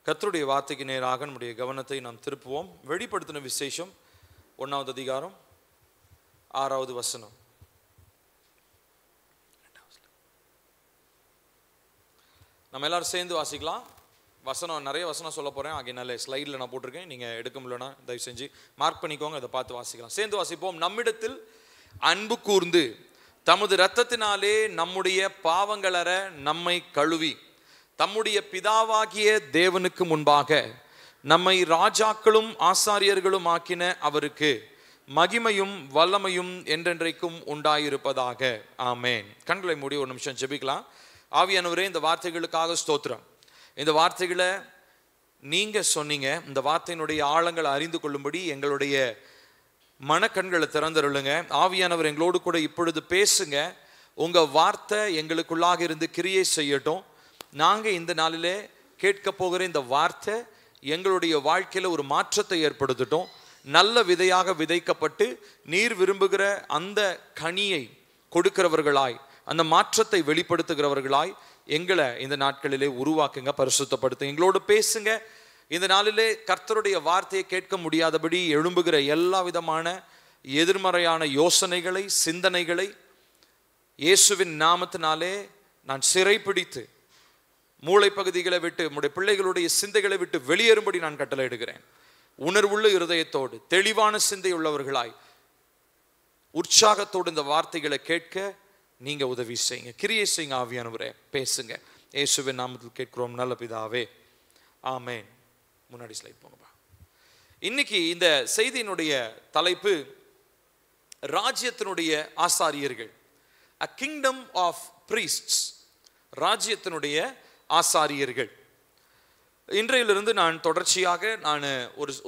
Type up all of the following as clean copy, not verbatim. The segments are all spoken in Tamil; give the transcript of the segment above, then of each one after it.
கர்த்தருடைய வார்த்தைக்கு நேராக நம்முடைய கவனத்தை நாம் திருப்புவோம். வெளிப்படுத்தின விசேஷம் 1வது அதிகாரம் 6வது வசனம். நம்ம எல்லாரும் சேர்ந்து வாசிக்கலாம். வசனம் நிறைய வசனம் சொல்ல போறேன். ஆகையினால ஸ்லைடில் நான் போட்டிருக்கேன். நீங்க எடுக்க முடியலன்னா தயவு செஞ்சு மார்க் பண்ணிக்கோங்க, அதை பார்த்து வாசிக்கலாம். சேர்ந்து வாசிப்போம். நம்மிடத்தில் அன்பு கூர்ந்து தமது இரத்தத்தினாலே நம்முடைய பாவங்களற நம்மை கழுவி தம்முடைய பிதாவாகிய தேவனுக்கு முன்பாக நம்மை ராஜாக்களும் ஆசாரியர்களும் ஆக்கின அவருக்கு மகிமையும் வல்லமையும் என்றென்றைக்கும் உண்டாயிருப்பதாக. ஆமென். கண்களை மூடி ஒரு நிமிஷம் ஜெபிக்கலாம். ஆவியானவரே, இந்த வார்த்தைகளுக்காக ஸ்தோத்திரம். இந்த வார்த்தைகளை நீங்க சொன்னீங்க. இந்த வார்த்தையினுடைய ஆழங்களை அறிந்து கொள்ளும்படி எங்களுடைய மனக்கண்களை திறந்தருளுங்க. ஆவியானவர் எங்களோடு கூட இப்பொழுது பேசுங்க. உங்க வார்த்தை எங்களுக்குள்ளாக இருந்து கிரியை செய்யட்டும். நாங்கள் இந்த நாளிலே கேட்க போகிற இந்த வார்த்தை எங்களுடைய வாழ்க்கையில் ஒரு மாற்றத்தை ஏற்படுத்தட்டும். நல்ல விதையாக விதைக்கப்பட்டு நீர் விரும்புகிற அந்த கனியை கொடுக்கிறவர்களாய், அந்த மாற்றத்தை வெளிப்படுத்துகிறவர்களாய் எங்களை இந்த நாட்களிலே உருவாக்குங்க, பரிசுத்தப்படுத்துங்க, எங்களோடு பேசுங்க. இந்த நாளிலே கர்த்தருடைய வார்த்தையை கேட்க முடியாதபடி எழும்புகிற எல்லா விதமான எதிர்மறையான யோசனைகளை, சிந்தனைகளை இயேசுவின் நாமத்தினாலே நான் சிறைப்பிடித்து மூளை பகுதிகளை விட்டு உம்முடைய பிள்ளைகளுடைய சிந்தைகளை விட்டு வெளியேறும்படி நான் கட்டளையிடுகிறேன். உணர்வுள்ள இருதயத்தோடு தெளிவான சிந்தை உள்ளவர்களாய் உற்சாகத்தோடு இந்த வார்த்தைகளை கேட்க நீங்க உதவி செய்யுங்க, கிரியை செய்யுங்க. ஆவியானவரே பேசுங்க. இயேசுவின் நாமத்தில் கேட்கிறோம் நல்ல பிதாவே, ஆமென். முன்னாடி ஸ்லைட் போங்கப்பா. இன்னைக்கு இந்த செய்தியினுடைய தலைப்பு ராஜ்யத்தினுடைய ஆசாரியர்கள், a kingdom of priests, ராஜ்யத்தினுடைய ஆசாரியர்கள். இன்றையிலிருந்து நான் தொடர்ச்சியாக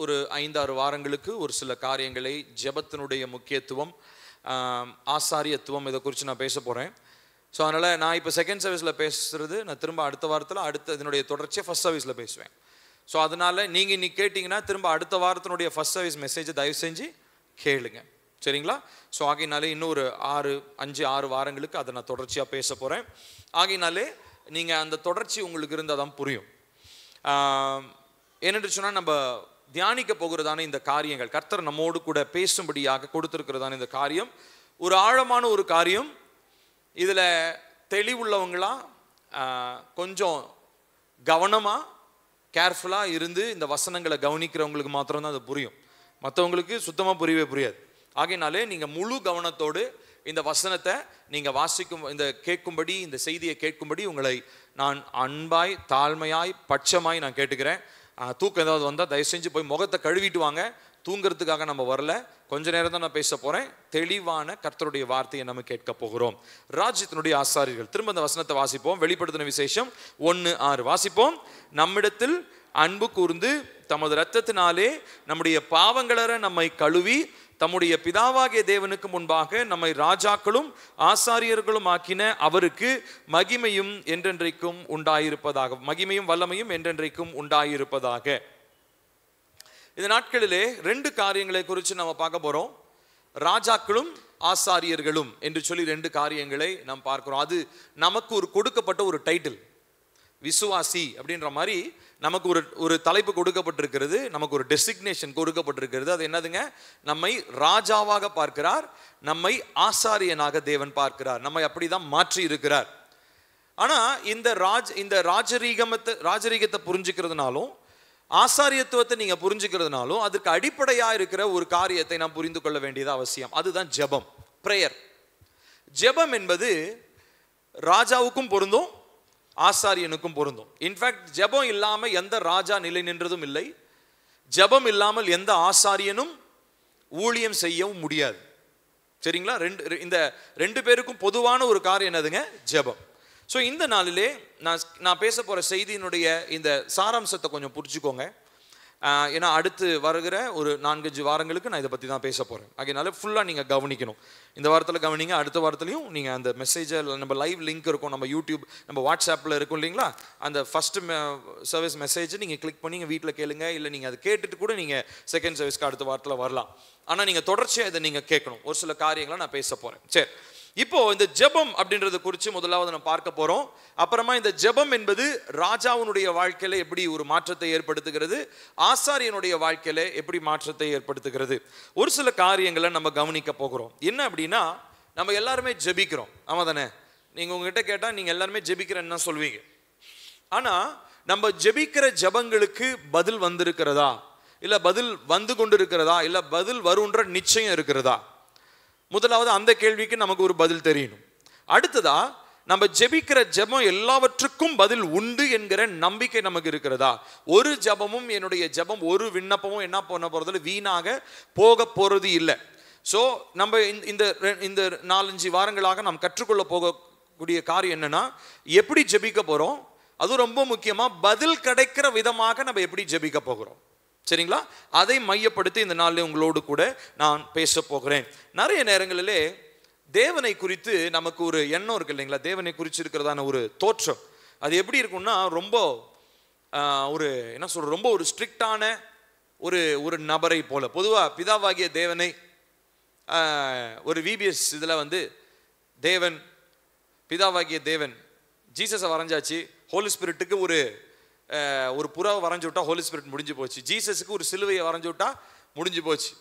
ஒரு 5-6 வாரங்களுக்கு ஒரு சில காரியங்களை, ஜெபத்தினுடைய முக்கியத்துவம், ஆசாரியத்துவம், இதை குறித்து நான் பேச போகிறேன். ஸோ அதனால் நான் இப்போ செகண்ட் சர்வீஸில் பேசுகிறது நான் திரும்ப அடுத்த வாரத்தில் இதனுடைய தொடர்ச்சியை ஃபர்ஸ்ட் சர்வீஸில் பேசுவேன். ஸோ அதனால் நீங்கள் இன்னைக்கு கேட்டிங்கன்னா திரும்ப அடுத்த வாரத்தினுடைய ஃபர்ஸ்ட் சர்வீஸ் மெசேஜை தயவு செஞ்சு கேளுங்க, சரிங்களா? ஸோ ஆகையினாலே இன்னும் ஒரு 5-6 வாரங்களுக்கு அதை நான் தொடர்ச்சியாக பேச போகிறேன். ஆகையினாலே நீங்கள் அந்த தொடர்ச்சி உங்களுக்கு இருந்தால் தான் புரியும். என்னென்று சொன்னால், நம்ம தியானிக்க போகிறதான இந்த காரியங்கள், கர்த்தர் நம்மோடு கூட பேசும்படியாக கொடுத்துருக்கிறதான இந்த காரியம் ஒரு ஆழமான ஒரு காரியம். இதில் தெளிவுள்ளவங்களா கொஞ்சம் கவனமாக கேர்ஃபுல்லாக இருந்து இந்த வசனங்களை கவனிக்கிறவங்களுக்கு மாத்திரம்தான் அது புரியும். மற்றவங்களுக்கு சுத்தமாக புரியவே புரியாது. ஆகையினாலே நீங்கள் முழு கவனத்தோடு இந்த வசனத்தை நீங்கள் இந்த கேட்கும்படி, இந்த செய்தியை கேட்கும்படி உங்களை நான் அன்பாய், தாழ்மையாய், பட்சமாய் நான் கேட்டுக்கிறேன். தூக்கம் ஏதாவது வந்தால் தயவு செஞ்சு போய் முகத்தை கழுவிட்டு வாங்க. தூங்கிறதுக்காக நம்ம வரல, கொஞ்ச நேரம் தான் நான் பேச போகிறேன். தெளிவான கர்த்தருடைய வார்த்தையை நம்ம கேட்க போகிறோம். ராஜ்யத்தினுடைய ஆசாரியர்கள். திரும்ப அந்த வசனத்தை வாசிப்போம். வெளிப்படுத்தின விசேஷம் 1:6 வாசிப்போம். நம்மிடத்தில் அன்பு கூர்ந்து தமது இரத்தத்தினாலே நம்முடைய பாவங்களற நம்மை கழுவி தம்முடைய பிதாவாகிய தேவனுக்கு முன்பாக நம்மை ராஜாக்களும் ஆசாரியர்களும் ஆக்கின அவருக்கு மகிமையும் என்றென்றைக்கும் உண்டாயிருப்பதாக, மகிமையும் வல்லமையும் என்றென்றைக்கும் உண்டாயிருப்பதாக. இந்த நாட்களிலே 2 காரியங்களை குறித்து நம்ம பார்க்க போறோம். ராஜாக்களும் ஆசாரியர்களும் என்று சொல்லி 2 காரியங்களை நாம் பார்க்கிறோம். அது நமக்கு ஒரு கொடுக்கப்பட்ட ஒரு டைட்டில். விசுவாசி அப்படின்ற மாதிரி நமக்கு ஒரு தலைப்பு கொடுக்கப்பட்டிருக்கிறது, நமக்கு ஒரு டெசிக்னேஷன் கொடுக்கப்பட்டிருக்கிறது. அது என்னதுங்க? நம்மை ராஜாவாக பார்க்கிறார், நம்மை ஆசாரியனாக தேவன் பார்க்கிறார், நம்மை அப்படிதான் மாற்றி இருக்கிறார். ஆனா இந்த ராஜரீகத்தை புரிஞ்சுக்கிறதுனாலும் ஆசாரியத்துவத்தை நீங்க புரிஞ்சுக்கிறதுனாலும் அதற்கு அடிப்படையா இருக்கிற ஒரு காரியத்தை நாம் புரிந்து கொள்ள வேண்டியது அவசியம். அதுதான் ஜெபம், பிரேயர். ஜெபம் என்பது ராஜாவுக்கும் பொருந்தும், ஆசாரியனுக்கும் பொருந்தும். இன்ஃபேக்ட் ஜெபம் இல்லாம எந்த ராஜா நிலை நின்றதும் இல்லை, ஜெபம் இல்லாமல் எந்த ஆசாரியனும் ஊழியம் செய்யவும் முடியாது, சரிங்களா? இந்த 2 பேருக்கும் பொதுவான ஒரு காரியம் என்னதுங்க? ஜெபம். ஸோ இந்த நாளிலே நான் பேச போகிற செய்தியினுடைய இந்த சாராம்சத்தை கொஞ்சம் புரிஞ்சுக்கோங்க. ஏன்னா அடுத்து வருகிற ஒரு 4-5 வாரங்களுக்கு நான் இதை பற்றி தான் பேச போகிறேன். அதனால ஃபுல்லாக நீங்கள் கவனிக்கணும். இந்த வாரத்தில் கவனிங்க, அடுத்த வாரத்துலையும் நீங்கள் அந்த மெசேஜை, நம்ம லைவ் லிங்க் இருக்கும், நம்ம யூடியூப், நம்ம வாட்ஸ்அப்பில் இருக்கும் இல்லைங்களா, அந்த ஃபஸ்ட்டு சர்வீஸ் மெசேஜை நீங்கள் கிளிக் பண்ணி நீங்கள் வீட்டில் கேளுங்க. இல்லை நீங்கள் அதை கேட்டுட்டு கூட நீங்கள் செகண்ட் சர்வீஸ்க்கு அடுத்த வாரத்தில் வரலாம். ஆனால் நீங்கள் தொடர்ச்சியாக இதை நீங்கள் கேட்கணும். ஒரு சில காரியங்களை நான் பேச போகிறேன். சரி, இப்போ இந்த ஜெபம் அப்படின்றத குறித்து முதலாவது நம்ம பார்க்க போறோம். அப்புறமா இந்த ஜெபம் என்பது ராஜாவினுடைய வாழ்க்கையில எப்படி ஒரு மாற்றத்தை ஏற்படுத்துகிறது, ஆசாரியனுடைய வாழ்க்கையில எப்படி மாற்றத்தை ஏற்படுத்துகிறது, ஒரு சில காரியங்களை நம்ம கவனிக்க போகிறோம். என்ன அப்படின்னா, நம்ம எல்லாருமே ஜெபிக்கிறோம், ஆமா தானே? நீங்க உங்ககிட்ட கேட்டா நீங்க எல்லாருமே ஜெபிக்கிறேன்னு தான் சொல்வீங்க. ஆனா நம்ம ஜெபிக்கிற ஜெபங்களுக்கு பதில் வந்திருக்கிறதா, இல்ல பதில் வந்து கொண்டிருக்கிறதா, இல்ல பதில் வரும்ன்ற நிச்சயம் இருக்கிறதா? முதலாவது அந்த கேள்விக்கு நமக்கு ஒரு பதில் தெரியணும். அடுத்ததா, நம்ம ஜெபிக்கிற ஜெபம் எல்லாவற்றுக்கும் பதில் உண்டு என்கிற நம்பிக்கை நமக்கு இருக்கிறதா? ஒரு ஜெபமும், என்னுடைய ஜெபம் ஒரு விண்ணப்பமும் என்ன பண்ண போறது, வீணாக போக போறது இல்லை. ஸோ நம்ம இந்த 4-5 வாரங்களாக நாம் கற்றுக்கொள்ள போகக்கூடிய காரியம் என்னன்னா, எப்படி ஜெபிக்க போறோம், அது ரொம்ப முக்கியமா பதில் கிடைக்கிற விதமாக நம்ம எப்படி ஜெபிக்க போகிறோம். சரிங்களா? அதை மையப்படுத்தி இந்த நாளில் உங்களோடு கூட நான் பேச போகிறேன். நிறைய நேரங்களிலே தேவனை குறித்து நமக்கு ஒரு எண்ணம் இருக்கு இல்லைங்களா? தேவனை குறித்து இருக்கிறதான ஒரு தோற்றம் அது எப்படி இருக்கும்னா, ரொம்ப ஒரு என்ன சொல்ற, ரொம்ப ஒரு ஸ்ட்ரிக்டான ஒரு நபரை போல. பொதுவாக பிதாவாகிய தேவனை ஒரு விபிஎஸ் இதில் வந்து தேவன், பிதாவாகிய தேவன் ஜீசஸை வரைஞ்சாச்சு, ஹோலி ஸ்பிரிட்டுக்கு ஒரு புறாவை வரைஞ்சு விட்டா ஹோலி ஸ்பிரிட் முடிஞ்சு போச்சு, ஜீசஸுக்கு ஒரு சிலுவையை வரைஞ்சு விட்டா முடிஞ்சு போச்சு.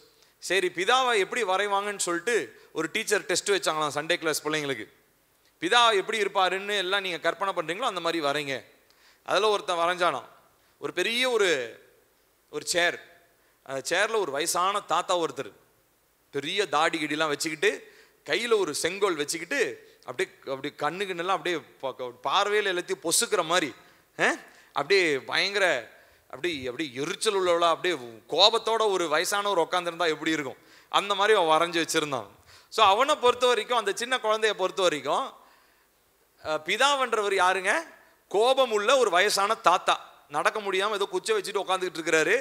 சரி, பிதாவை எப்படி வரைவாங்கன்னு சொல்லிட்டு ஒரு டீச்சர் டெஸ்ட் வச்சாங்களாம் சண்டே கிளாஸ் பிள்ளைங்களுக்கு. பிதா எப்படி இருப்பாருன்னு எல்லாம் நீங்கள் கற்பனை பண்ணுறீங்களோ அந்த மாதிரி வரைங்க. அதில் ஒருத்தன் வரைஞ்சானா ஒரு பெரிய ஒரு சேர், அந்த சேரில் ஒரு வயசான தாத்தா ஒருத்தர் பெரிய தாடி கிடிலாம் வச்சுக்கிட்டு கையில் ஒரு செங்கோல் வச்சுக்கிட்டு அப்படி கண்ணுக்குன்னெல்லாம் அப்படியே பார்வையில் எல்லாத்தையும் பொசுக்கிற மாதிரி அப்படியே பயங்கர அப்படி எரிச்சல் உள்ளவளா அப்படியே கோபத்தோட ஒரு வயசானவர் உட்காந்துருந்தா எப்படி இருக்கும், அந்த மாதிரி அவன் வரைஞ்சி வச்சிருந்தான். ஸோ அவனை பொறுத்த வரைக்கும், அந்த சின்ன குழந்தைய பொறுத்த வரைக்கும், பிதாவன்றவர் யாருங்க? கோபம் உள்ள ஒரு வயசான தாத்தா, நடக்க முடியாமல் ஏதோ குச்சை வச்சுட்டு உட்காந்துக்கிட்டு இருக்கிறாரு.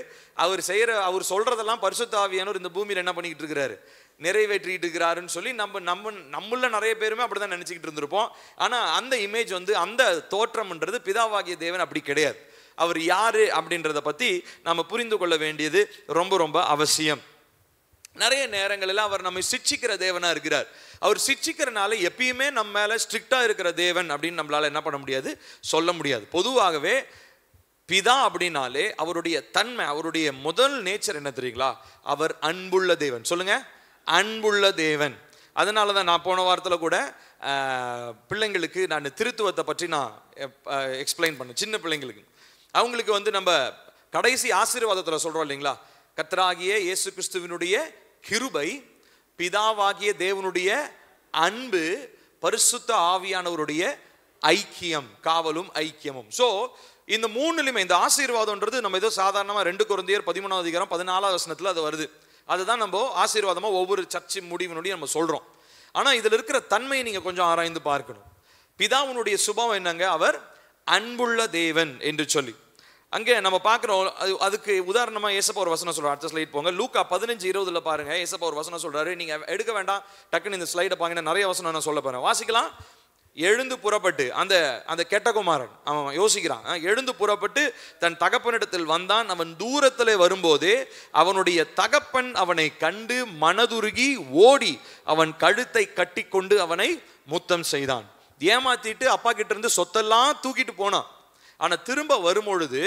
அவர் சொல்றதெல்லாம் பரிசுத்த ஆவியானவர் இந்த பூமியில் என்ன பண்ணிக்கிட்டு இருக்கிறாரு, நிறைவேற்றிட்டு இருக்கிறாருன்னு சொல்லி நம்மள நிறைய பேருமே அப்படிதான் நினைச்சுக்கிட்டு இருந்திருப்போம். ஆனா அந்த இமேஜ் வந்து, அந்த தோற்றம்ன்றது பிதாவாகிய தேவன் அப்படி கிடையாது. அவர் யாரு அப்படின்றத பத்தி நம்ம புரிந்து கொள்ள வேண்டியது ரொம்ப ரொம்ப அவசியம். நிறைய நேரங்களில் அவர் நம்மை சிட்சிக்கிற தேவனா இருக்கிறார். அவர் சிட்சிக்கிறனால எப்பயுமே நம்ம மேல ஸ்ட்ரிக்டா இருக்கிற தேவன் அப்படின்னு நம்மளால என்ன பண்ண முடியாது, சொல்ல முடியாது. பொதுவாகவே பிதா அப்படின்னாலே அவருடைய தன்மை, அவருடைய முதல் நேச்சர் என்ன தெரியுங்களா? அவர் அன்புள்ள தேவன். சொல்லுங்க, அன்புள்ள தேவன். அதனால தான் நான் போன வாரத்தில் கூட பிள்ளைங்களுக்கு நான் திருத்துவத்தை பற்றி நான் எக்ஸ்பிளைன் பண்ணேன். சின்ன பிள்ளைங்களுக்கு அவங்களுக்கு வந்து நம்ம கடைசி ஆசீர்வாதத்தில் சொல்கிறோம் இல்லைங்களா, கர்த்தராகிய இயேசு கிறிஸ்துவினுடைய கிருபை, பிதாவாகிய தேவனுடைய அன்பு, பரிசுத்த ஆவியானவருடைய ஐக்கியம், காவலும் ஐக்கியமும். ஸோ இந்த மூணுலையுமே இந்த ஆசீர்வாதம்ன்றது நம்ம ஏதோ சாதாரணமாக 2 கொரிந்தியர் 13:14 அது வருது. அதுதான் நம்ம ஆசீர்வாதமாக ஒவ்வொரு சர்ச்சை முடிவினுடைய நம்ம சொல்கிறோம். ஆனால் இதில் இருக்கிற தன்மையை நீங்கள் கொஞ்சம் ஆராய்ந்து பார்க்கணும். பிதாவினுடைய சுபாவம் என்னங்க? அவர் அன்புள்ள தேவன் என்று சொல்லி அங்கே நம்ம பார்க்குறோம். அதுக்கு உதாரணமாக ஏசப்பா ஒரு வசனம் சொல்கிறார். அடுத்த ஸ்லைட் போங்க. லூக்கா 15:20 பாருங்க. ஏசப்பா ஒரு வசனம் சொல்கிறாரு. நீங்கள் எடுக்க வேண்டாம், டக்குன்னு இந்த ஸ்லைடை பாருங்க, நிறைய வசனம் நான் சொல்ல போகிறேன், வாசிக்கலாம். எழுந்து புறப்பட்டு, அந்த கெட்ட குமாரன் அவன் யோசிக்கிறான், எழுந்து புறப்பட்டு தன் தகப்பனிடத்தில் வந்தான். அவன் தூரத்தில் வரும்போதே அவனுடைய தகப்பன் அவனை கண்டு மனதுருகி ஓடி அவன் கழுத்தை கட்டி கொண்டு அவனை முத்தம் செய்தான். ஏமாத்திட்டு அப்பா கிட்ட இருந்து சொத்தெல்லாம் தூக்கிட்டு போனான். ஆனா திரும்ப வரும்பொழுது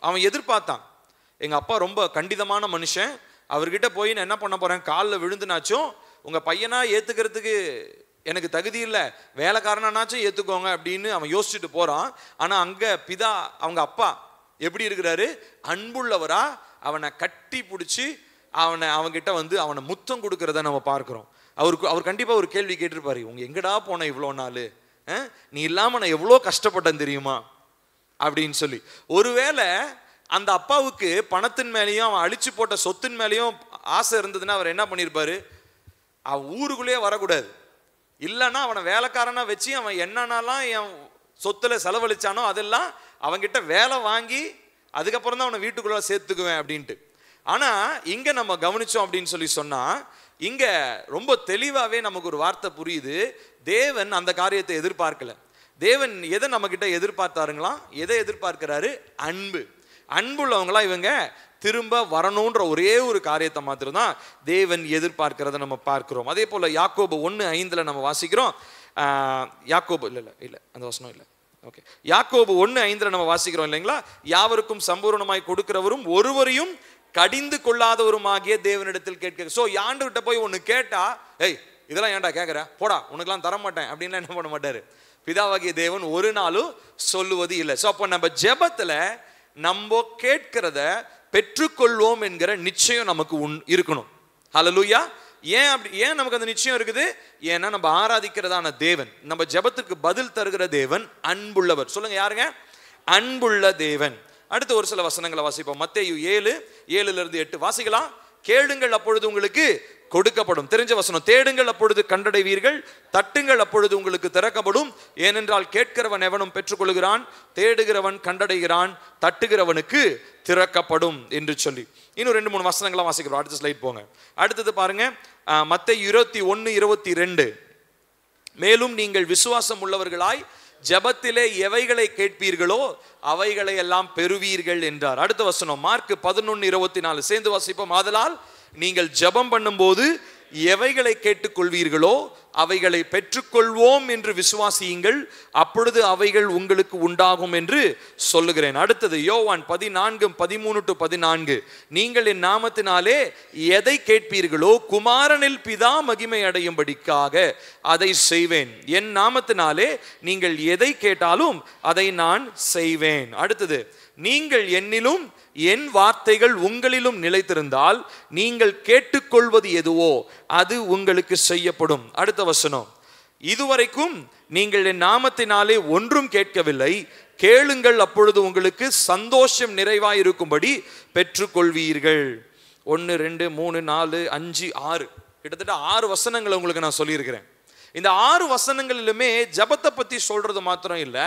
அவன் எதிர்பார்த்தான், எங்க அப்பா ரொம்ப கண்டிதமான மனுஷன், அவர்கிட்ட போய் நான் என்ன பண்ண போறேன், காலில் விழுந்துனாச்சும் உங்க பையனா ஏத்துக்கிறதுக்கு எனக்கு தகுதி இல்லை, வேலைக்காரனாச்சும் ஏத்துக்கோங்க அப்படின்னு அவன் யோசிச்சுட்டு போறான். ஆனா அங்க பிதா, அவங்க அப்பா எப்படி இருக்கிறாரு, அன்புள்ளவரா அவனை கட்டி பிடிச்சி அவன்கிட்ட வந்து அவனை முத்தம் கொடுக்கறத நம்ம பார்க்கிறோம். அவர் கண்டிப்பா ஒரு கேள்வி கேட்டிருப்பாரு, உங்க எங்கடா போன இவ்வளோ நாள், நீ இல்லாம நான் எவ்வளோ கஷ்டப்பட்டேன் தெரியுமா அப்படின்னு சொல்லி. ஒருவேளை அந்த அப்பாவுக்கு பணத்தின் மேலேயும் அவன் அழிச்சு போட்ட சொத்தின் மேலேயும் ஆசை இருந்ததுன்னா அவர் என்ன பண்ணியிருப்பாரு, அவன் ஊருக்குள்ளேயே வரக்கூடாது, இல்லைன்னா அவனை வேலைக்காரனா வச்சு அவன் என்னன்னாலாம் என் சொத்துல செலவழிச்சானோ அதெல்லாம் அவன்கிட்ட வேலை வாங்கி அதுக்கப்புறம் தான் அவனை வீட்டுக்குள்ள சேர்த்துக்குவேன் அப்படின்ட்டு. ஆனா இங்க நம்ம கவனிச்சோம் அப்படின்னு சொல்லி சொன்னா, இங்க ரொம்ப தெளிவாவே நமக்கு ஒரு வார்த்தை புரியுது. தேவன் அந்த காரியத்தை எதிர்பார்க்கல. தேவன் எதை நம்ம கிட்ட எதிர்பார்த்தாருங்களா? எதை எதிர்பார்க்கிறாரு? அன்பு. அன்புள்ளவங்களா இவங்க திரும்ப வரணுன்ற ஒரே ஒரு காரியத்தை மாத்திரம் தான் தேவன் எதிர்பார்க்கிறத நம்ம பார்க்கிறோம். அதே போல யாக்கோபு 1:5 நம்ம வாசிக்கிறோம். யாக்கோபு இல்ல அந்த வசனம் இல்லை. ஓகே, யாக்கோபு 1:5 நம்ம வாசிக்கிறோம் இல்லைங்களா? யாவருக்கும் சம்பூர்ணமாய் கொடுக்கிறவரும் ஒருவரையும் கடிந்து கொள்ளாதவருமாகிய தேவனிடத்தில் கேட்க. ஸோ ஆண்டவர்கிட்ட போய் ஒன்று கேட்டா, ஏய் இதெல்லாம் ஏன்டா கேட்குற, போடா உனக்கெல்லாம் தர மாட்டேன் அப்படின்லாம் என்ன பண்ண மாட்டாரு பிதாவாகிய தேவன் ஒரு நாளும் சொல்லுவது இல்லை. ஸோ அப்போ நம்ம ஜெபத்தில் நம்ம கேட்கிறத பெற்றுக்கொள்வோம் என்கிற நிச்சயம் நமக்கு இருக்கணும். ஹல்லேலூயா. ஏன் நமக்கு அந்த நிச்சயம் இருக்குது? ஏன்னா நம்ம ஆராதிக்கிறதான தேவன், நம்ம ஜெபத்துக்கு பதில் தருகிற தேவன் அன்புள்ளவர். சொல்லுங்க யாருங்க? அன்புள்ள தேவன். அடுத்து ஒரு சில வசனங்களை வாசிப்போம். மத்தேயு 7:7-8 வாசிக்கலாம். கேளுங்கள் அப்பொழுது உங்களுக்கு கொடுக்கப்படும். தெரிஞ்ச வசனம். தேடுங்கள் அப்பொழுது கண்டடைவீர்கள், தட்டுங்கள் அப்பொழுது உங்களுக்கு திறக்கப்படும். ஏனென்றால் கேட்கிறவன் எவனும் பெற்றுக்கொள்கிறான், தேடுகிறவன் கண்டடைகிறான், தட்டுகிறவனுக்கு திறக்கப்படும் என்று சொல்லி இன்னும் 2-3 வசனங்களை வாசிக்கிறோம். அடுத்த ஸ்லைட் போங்க. அடுத்தது பாருங்க, மத்தேயு 21:22. மேலும் நீங்கள் விசுவாசம் உள்ளவர்களாய் ஜெபத்திலே எவைகளை கேட்பீர்களோ அவைகளை எல்லாம் பெறுவீர்கள் என்றார். அடுத்த வசனம் மார்க் 11:24 சேர்ந்து வாசிப்போம். ஆதலால் நீங்கள் ஜெபம் பண்ணும்போது எவைகளை கேட்டுக்கொள்வீர்களோ அவைகளை பெற்றுக்கொள்வோம் என்று விசுவாசியுங்கள், அப்பொழுது அவைகள் உங்களுக்கு உண்டாகும் என்று சொல்லுகிறேன். அடுத்தது யோவான் 14:13-14. நீங்கள் என் நாமத்தினாலே எதை கேட்பீர்களோ குமாரனில் பிதா மகிமை அடையும்படிக்காக அதை செய்வேன். என் நாமத்தினாலே நீங்கள் எதை கேட்டாலும் அதை நான் செய்வேன். அடுத்தது, நீங்கள் என்னிலும் என் வார்த்தைகள் உங்களிலும் நிலைத்திருந்தால் நீங்கள் கேட்டுக்கொள்வது எதுவோ அது உங்களுக்கு செய்யப்படும். அடுத்த வசனம், இதுவரைக்கும் நீங்கள் என் நாமத்தினாலே ஒன்றும் கேட்கவில்லை, கேளுங்கள் அப்பொழுது உங்களுக்கு சந்தோஷம் நிறைவாய் இருக்கும்படி பெற்றுக்கொள்வீர்கள். 1 2 3 4 5 6 கிட்டத்தட்ட 6 வசனங்களை உங்களுக்கு நான் சொல்லியிருக்கிறேன். இந்த 6 வசனங்களிலுமே ஜபத்தை பத்தி சொல்றது மாத்திரம் இல்லை,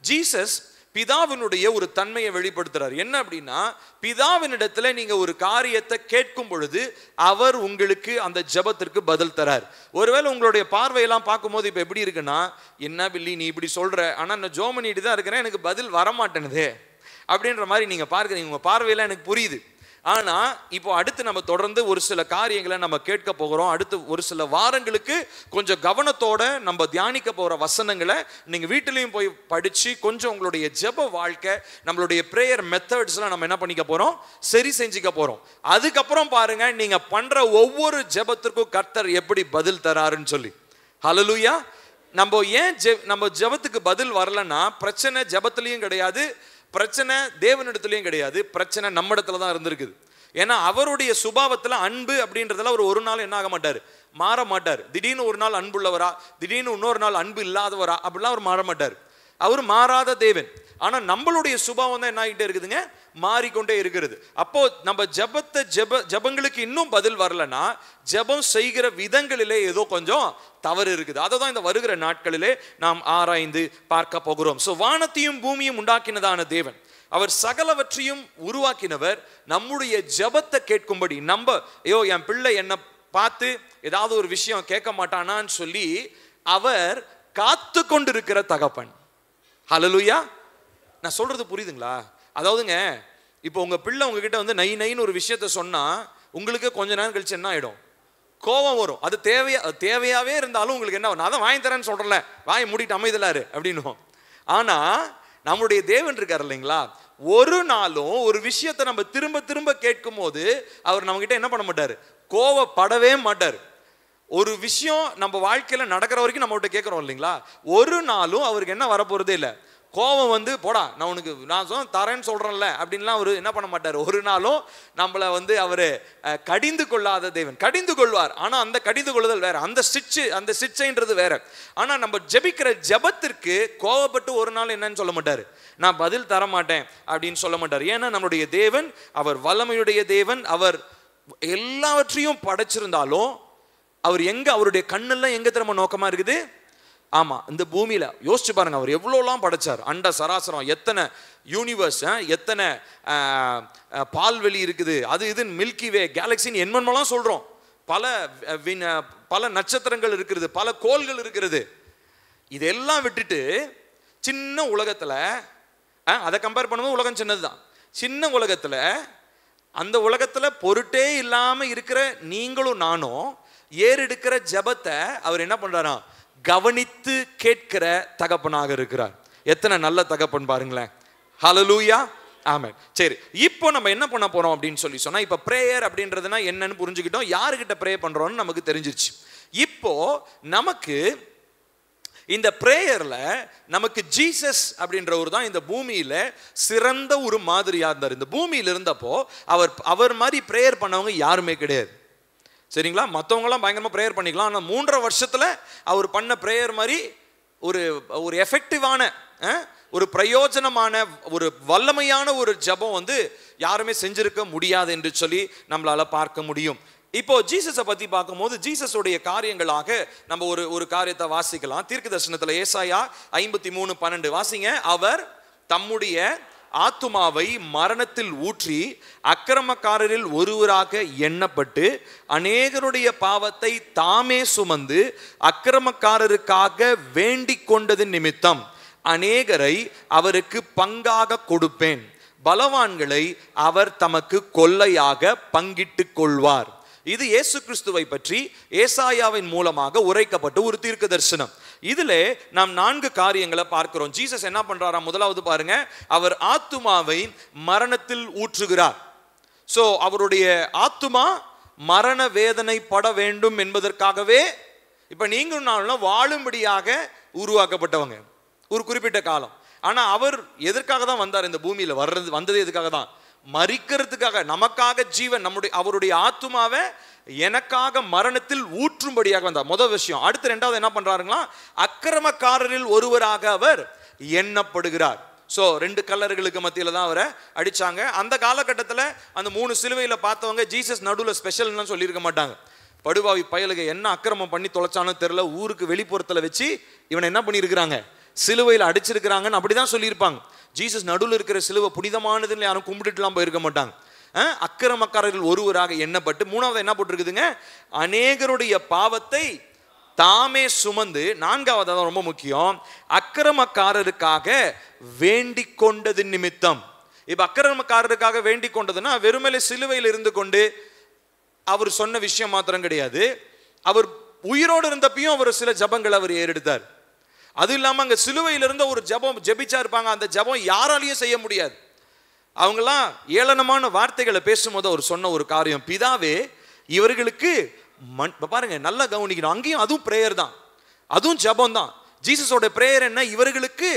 ஜீசஸ் பிதாவினுடைய ஒரு தன்மையை வெளிப்படுத்துறார். என்ன அப்படின்னா, பிதாவினிடத்துல நீங்க ஒரு காரியத்தை கேட்கும் பொழுது அவர் உங்களுக்கு அந்த ஜெபத்திற்கு பதில் தரார். ஒருவேளை உங்களுடைய பார்வையெல்லாம் பார்க்கும்போது இப்ப எப்படி இருக்குன்னா, என்ன பில்லி நீ இப்படி சொல்ற, ஆனா நான் ஜெபம் பண்ணிட்டு தான் இருக்கிறேன், எனக்கு பதில் வரமாட்டேனுதே அப்படின்ற மாதிரி நீங்க பார்க்குறீங்க. உங்க பார்வையெல்லாம் எனக்கு புரியுது. ஆனா இப்போ அடுத்து நம்ம தொடர்ந்து ஒரு சில காரியங்களை நம்ம கேட்க போகிறோம். அடுத்து ஒரு சில வாரங்களுக்கு கொஞ்சம் கவனத்தோட நம்ம தியானிக்க போற வசனங்களை நீங்க வீட்டிலையும் போய் படிச்சு கொஞ்சம் உங்களுடைய ஜெப வாழ்க்கை, நம்மளுடைய பிரேயர் மெத்தட்ஸ்லாம் நம்ம என்ன பண்ணிக்க போறோம், சரி செஞ்சுக்க போறோம். அதுக்கப்புறம் பாருங்க நீங்க பண்ற ஒவ்வொரு ஜெபத்திற்கும் கர்த்தர் எப்படி பதில் தராருன்னு சொல்லி. ஹல்லேலூயா. நம்ம ஜெபத்துக்கு பதில் வரலன்னா பிரச்சனை ஜெபத்திலையும் கிடையாது, பிரச்சனை தேவனிடத்துலையும் கிடையாது, பிரச்சனை நம்ம இடத்துல தான் இருந்திருக்குது. ஏன்னா அவருடைய சுபாவத்துல அன்பு அப்படின்றதுல அவர் ஒரு நாள் என்ன ஆக மாட்டார், மாற மாட்டார். திடீர்னு ஒரு நாள் அன்புள்ளவரா, திடீர்னு இன்னொரு நாள் அன்பு இல்லாதவரா அப்படிலாம் அவர் மாற மாட்டார். அவர் மாறாத தேவன். ஆனா நம்மளுடைய சுபாவம் தான் என்ன ஆகிட்டே இருக்குதுங்க, மாறிக்கொண்டே இருக்கிறது. அப்போ நம்ம ஜெபங்களுக்கு இன்னும் பதில் வரலன்னா ஜெபம் செய்கிற விதங்களிலே ஏதோ கொஞ்சம் தவறு இருக்குது. அதை தான் இந்த வருகிற நாட்களிலே நாம் ஆராய்ந்து பார்க்க போகிறோம். ஸோ வானத்தையும் பூமியும் உண்டாக்கினதான தேவன், அவர் சகலவற்றையும் உருவாக்கினவர், நம்முடைய ஜெபத்தை கேட்கும்படி ஐயோ என் பிள்ளை என்னை பார்த்து ஏதாவது ஒரு விஷயம் கேட்க மாட்டானான்னு சொல்லி அவர் காத்து கொண்டிருக்கிற தகப்பன். ஹல்லேலூயா. நான் சொல்றது புரியுதுங்களா? அதாவதுங்க, இப்போ உங்க பிள்ளை உங்ககிட்ட வந்து நைன்னு ஒரு விஷயத்த சொன்னா உங்களுக்கு கொஞ்ச நேரம் கழிச்சு என்ன ஆயிடும், கோபம் வரும். அது தேவையாவே இருந்தாலும் உங்களுக்கு என்ன, நான் தான் வாங்கி தரேன்னு சொல்றேன்ல, வாங்கி மூடிட்டு அமைதலாரு அப்படின்னு. ஆனா நம்முடைய தேவன் இருக்காரு இல்லைங்களா, ஒரு நாளும் ஒரு விஷயத்தை நம்ம திரும்ப திரும்ப கேட்கும் போது அவர் நம்ம கிட்ட என்ன பண்ண மாட்டாரு, கோவப்படவே மாட்டார். ஒரு விஷயம் நம்ம வாழ்க்கையில நடக்கிற வரைக்கும் நம்ம கிட்ட கேட்கிறோம் இல்லைங்களா, ஒரு நாளும் அவருக்கு என்ன வரப்போறதே இல்லை, கோபம் வந்து போடா நான் தரேன்னு சொல்றேன்ல அப்படின்லாம் அவரு என்ன பண்ண மாட்டார். ஒரு நாளும் நம்மளை வந்து அவரு கடிந்து கொள்ளாத தேவன். கடிந்து கொள்வார், ஆனா அந்த கடிந்து கொள்ளுதல் வேற, அந்த சிச்சைன்றது வேற. ஆனா நம்ம ஜெபிக்கிற ஜெபத்திற்கு கோபப்பட்டு ஒரு நாள் என்னன்னு சொல்ல மாட்டாரு, நான் பதில் தர மாட்டேன் அப்படின்னு சொல்ல மாட்டார். ஏன்னா நம்மளுடைய தேவன் அவர் வல்லமையுடைய தேவன். அவர் எல்லாவற்றையும் படைச்சிருந்தாலும் அவர் அவருடைய கண்ணெல்லாம் எங்க திரும்ப நோக்கமா இருக்குது, ஆமா இந்த பூமியில யோசிச்சு பாருங்க, அவர் எவ்வளோலாம் படைச்சார். அண்ட சராசரம், எத்தனை யூனிவர்ஸ், எத்தனை பால்வெளி இருக்குது, அது இதுன்னு மில்கி வே கேலக்சின்னு என்னென்னலாம் சொல்றோம். பல நட்சத்திரங்கள் இருக்கிறது, பல கோள்கள் இருக்கிறது. இதெல்லாம் விட்டுட்டு சின்ன உலகத்துல அதை கம்பேர் பண்ணும்போது உலகம் சின்னதுதான். சின்ன உலகத்துல, அந்த உலகத்துல பொருட்டே இல்லாம இருக்கிற நீங்களும் நானும் ஏறெடுக்கிற ஜெபத்தை அவர் என்ன பண்றாரா? கவனித்து கேட்கிற தகப்பனாக இருக்கிறார். எத்தனை நல்ல தகப்பன் பாருங்களேன். ஹல்லேலூயா, ஆமென். சரி, இப்போ நம்ம என்ன பண்ண போறோம் அப்படின்னு சொல்லி சொன்னா, இப்போ பிரேயர் அப்படின்றதுனா என்னன்னு புரிஞ்சுக்கிட்டோம். யாருக்கிட்ட ப்ரே பண்றோம்னு நமக்கு தெரிஞ்சிருச்சு. இப்போ நமக்கு இந்த பிரேயர்ல நமக்கு ஜீசஸ் அப்படின்றவர் தான் இந்த பூமியில சிறந்த ஒரு மாதிரியா இருந்தார். இந்த பூமியில இருந்தப்போ அவர் மாதிரி பிரேயர் பண்ணவங்க யாருமே கிடையாது. சரிங்களா? மற்றவங்களாம் பயங்கரமா பிரேயர் பண்ணிக்கலாம். ஆனால் 3.5 வருஷத்துல அவர் பண்ண பிரேயர் மாதிரி ஒரு எஃபெக்டிவான, ஒரு பிரயோஜனமான, ஒரு வல்லமையான ஒரு ஜெபம் வந்து யாருமே செஞ்சிருக்க முடியாது என்று சொல்லி நம்மளால பார்க்க முடியும். இப்போ ஜீசஸை பத்தி பார்க்கும்போது ஜீசஸுடைய காரியங்களாக நம்ம ஒரு காரியத்தை வாசிக்கலாம். தீர்க்க தரிசனத்துல ஏசாயா 53:12 வாசிங்க. அவர் தம்முடைய ஆத்துமாவை மரணத்தில் ஊற்றி அக்கிரமக்காரரில் ஒருவராக எண்ணப்பட்டு அநேகருடைய பாவத்தை தாமே சுமந்து அக்கிரமக்காரருக்காக வேண்டிக் கொண்டது நிமித்தம் அநேகரை அவருக்கு பங்காக கொடுப்பேன், பலவான்களை அவர் தமக்கு கொள்ளையாக பங்கிட்டு கொள்வார். இது இயேசு கிறிஸ்துவை பற்றி ஏசாயாவின் மூலமாக உரைக்கப்பட்ட ஒரு தீர்க்க தரிசனம். இதுல நாம் 4 காரியங்களை பார்க்கிறோம். ஜீசஸ் என்ன பண்றாரா? முதலாவது பாருங்க, அவர் ஆத்துமாவை மரணத்தில் ஊற்றுகிறார். சோ அவருடைய ஆத்துமா மரண வேதனை பட வேண்டும் என்பதற்காகவே இப்ப நீங்களும் நானும் வாழும்படியாக உருவாக்கப்பட்டவங்க ஒரு குறிப்பிட்ட காலம். ஆனா அவர் எதற்காக தான் வந்தார்? இந்த பூமியில வந்தது எதுக்காக தான்? மரிக்கிறதுக்காக, நமக்காக ஜீவன், அவருடைய ஆத்துமாவை எனக்காக மரணத்தில் ஊற்றும்படியாக வந்தார். முதல் விஷயம். அடுத்து 2வது என்ன பண்றாருங்களா? அக்கிரமக்காரரில் ஒருவராக அவர் எண்ணப்படுகிறார். சோ 2 கல்லர்களுக்கு மத்தியில தான் அவரை அடிச்சாங்க. அந்த காலகட்டத்தில் அந்த 3 சிலுவையில பார்த்தவங்க ஜீசஸ் நடுவில் ஸ்பெஷல்னு சொல்லியிருக்க மாட்டாங்க. படுபாவி பயலுக என்ன அக்கிரமம் பண்ணி தொலைச்சானு தெரியல, ஊருக்கு வெளிப்புறத்துல வச்சு இவனை என்ன பண்ணியிருக்கிறாங்க? சிலுவையில் அடிச்சிருக்கிறாங்கன்னு அப்படிதான் சொல்லியிருப்பாங்க. ஜீசஸ் நடுவில் இருக்கிற சிலுவை புனிதமானதுன்னு யாரும் கும்பிட்டுலாம் போயிருக்க மாட்டாங்க. அக்கிரமக்காரர்கள் ஒருவராக எண்ணப்பட்டு, 3வது என்ன போட்டிருக்குதுங்க? அநேகருடைய பாவத்தை தாமே சுமந்து, 4வது ரொம்ப முக்கியம், அக்கிரமக்காரருக்காக வேண்டிக் கொண்டது நிமித்தம். இப்ப அக்கிரமக்காரருக்காக வேண்டிக் கொண்டதுன்னா வெறுமலே சிலுவையில் இருந்து கொண்டு அவர் சொன்ன விஷயம் மாத்திரம் கிடையாது. அவர் உயிரோடு இருந்தப்பையும் அவர் சில ஜபங்களை அவர் ஏறெடுத்தார். அது இல்லாம அங்க சிலுவையில் இருந்த ஒரு ஜபம் ஜெபிச்சா இருப்பாங்க. அந்த ஜபம் யாராலையும் செய்ய முடியாது. அவங்கெல்லாம் ஏளனமான வார்த்தைகளை பேசும்போது அவர் சொன்ன ஒரு காரியம், பிதாவே இவர்களுக்கு பாருங்க, நல்லா கவனிக்கணும். அங்கேயும் அதுவும் பிரேயர் தான், அதுவும் ஜபம் தான். ஜீசஸோட பிரேயர் என்ன? இவர்களுக்கு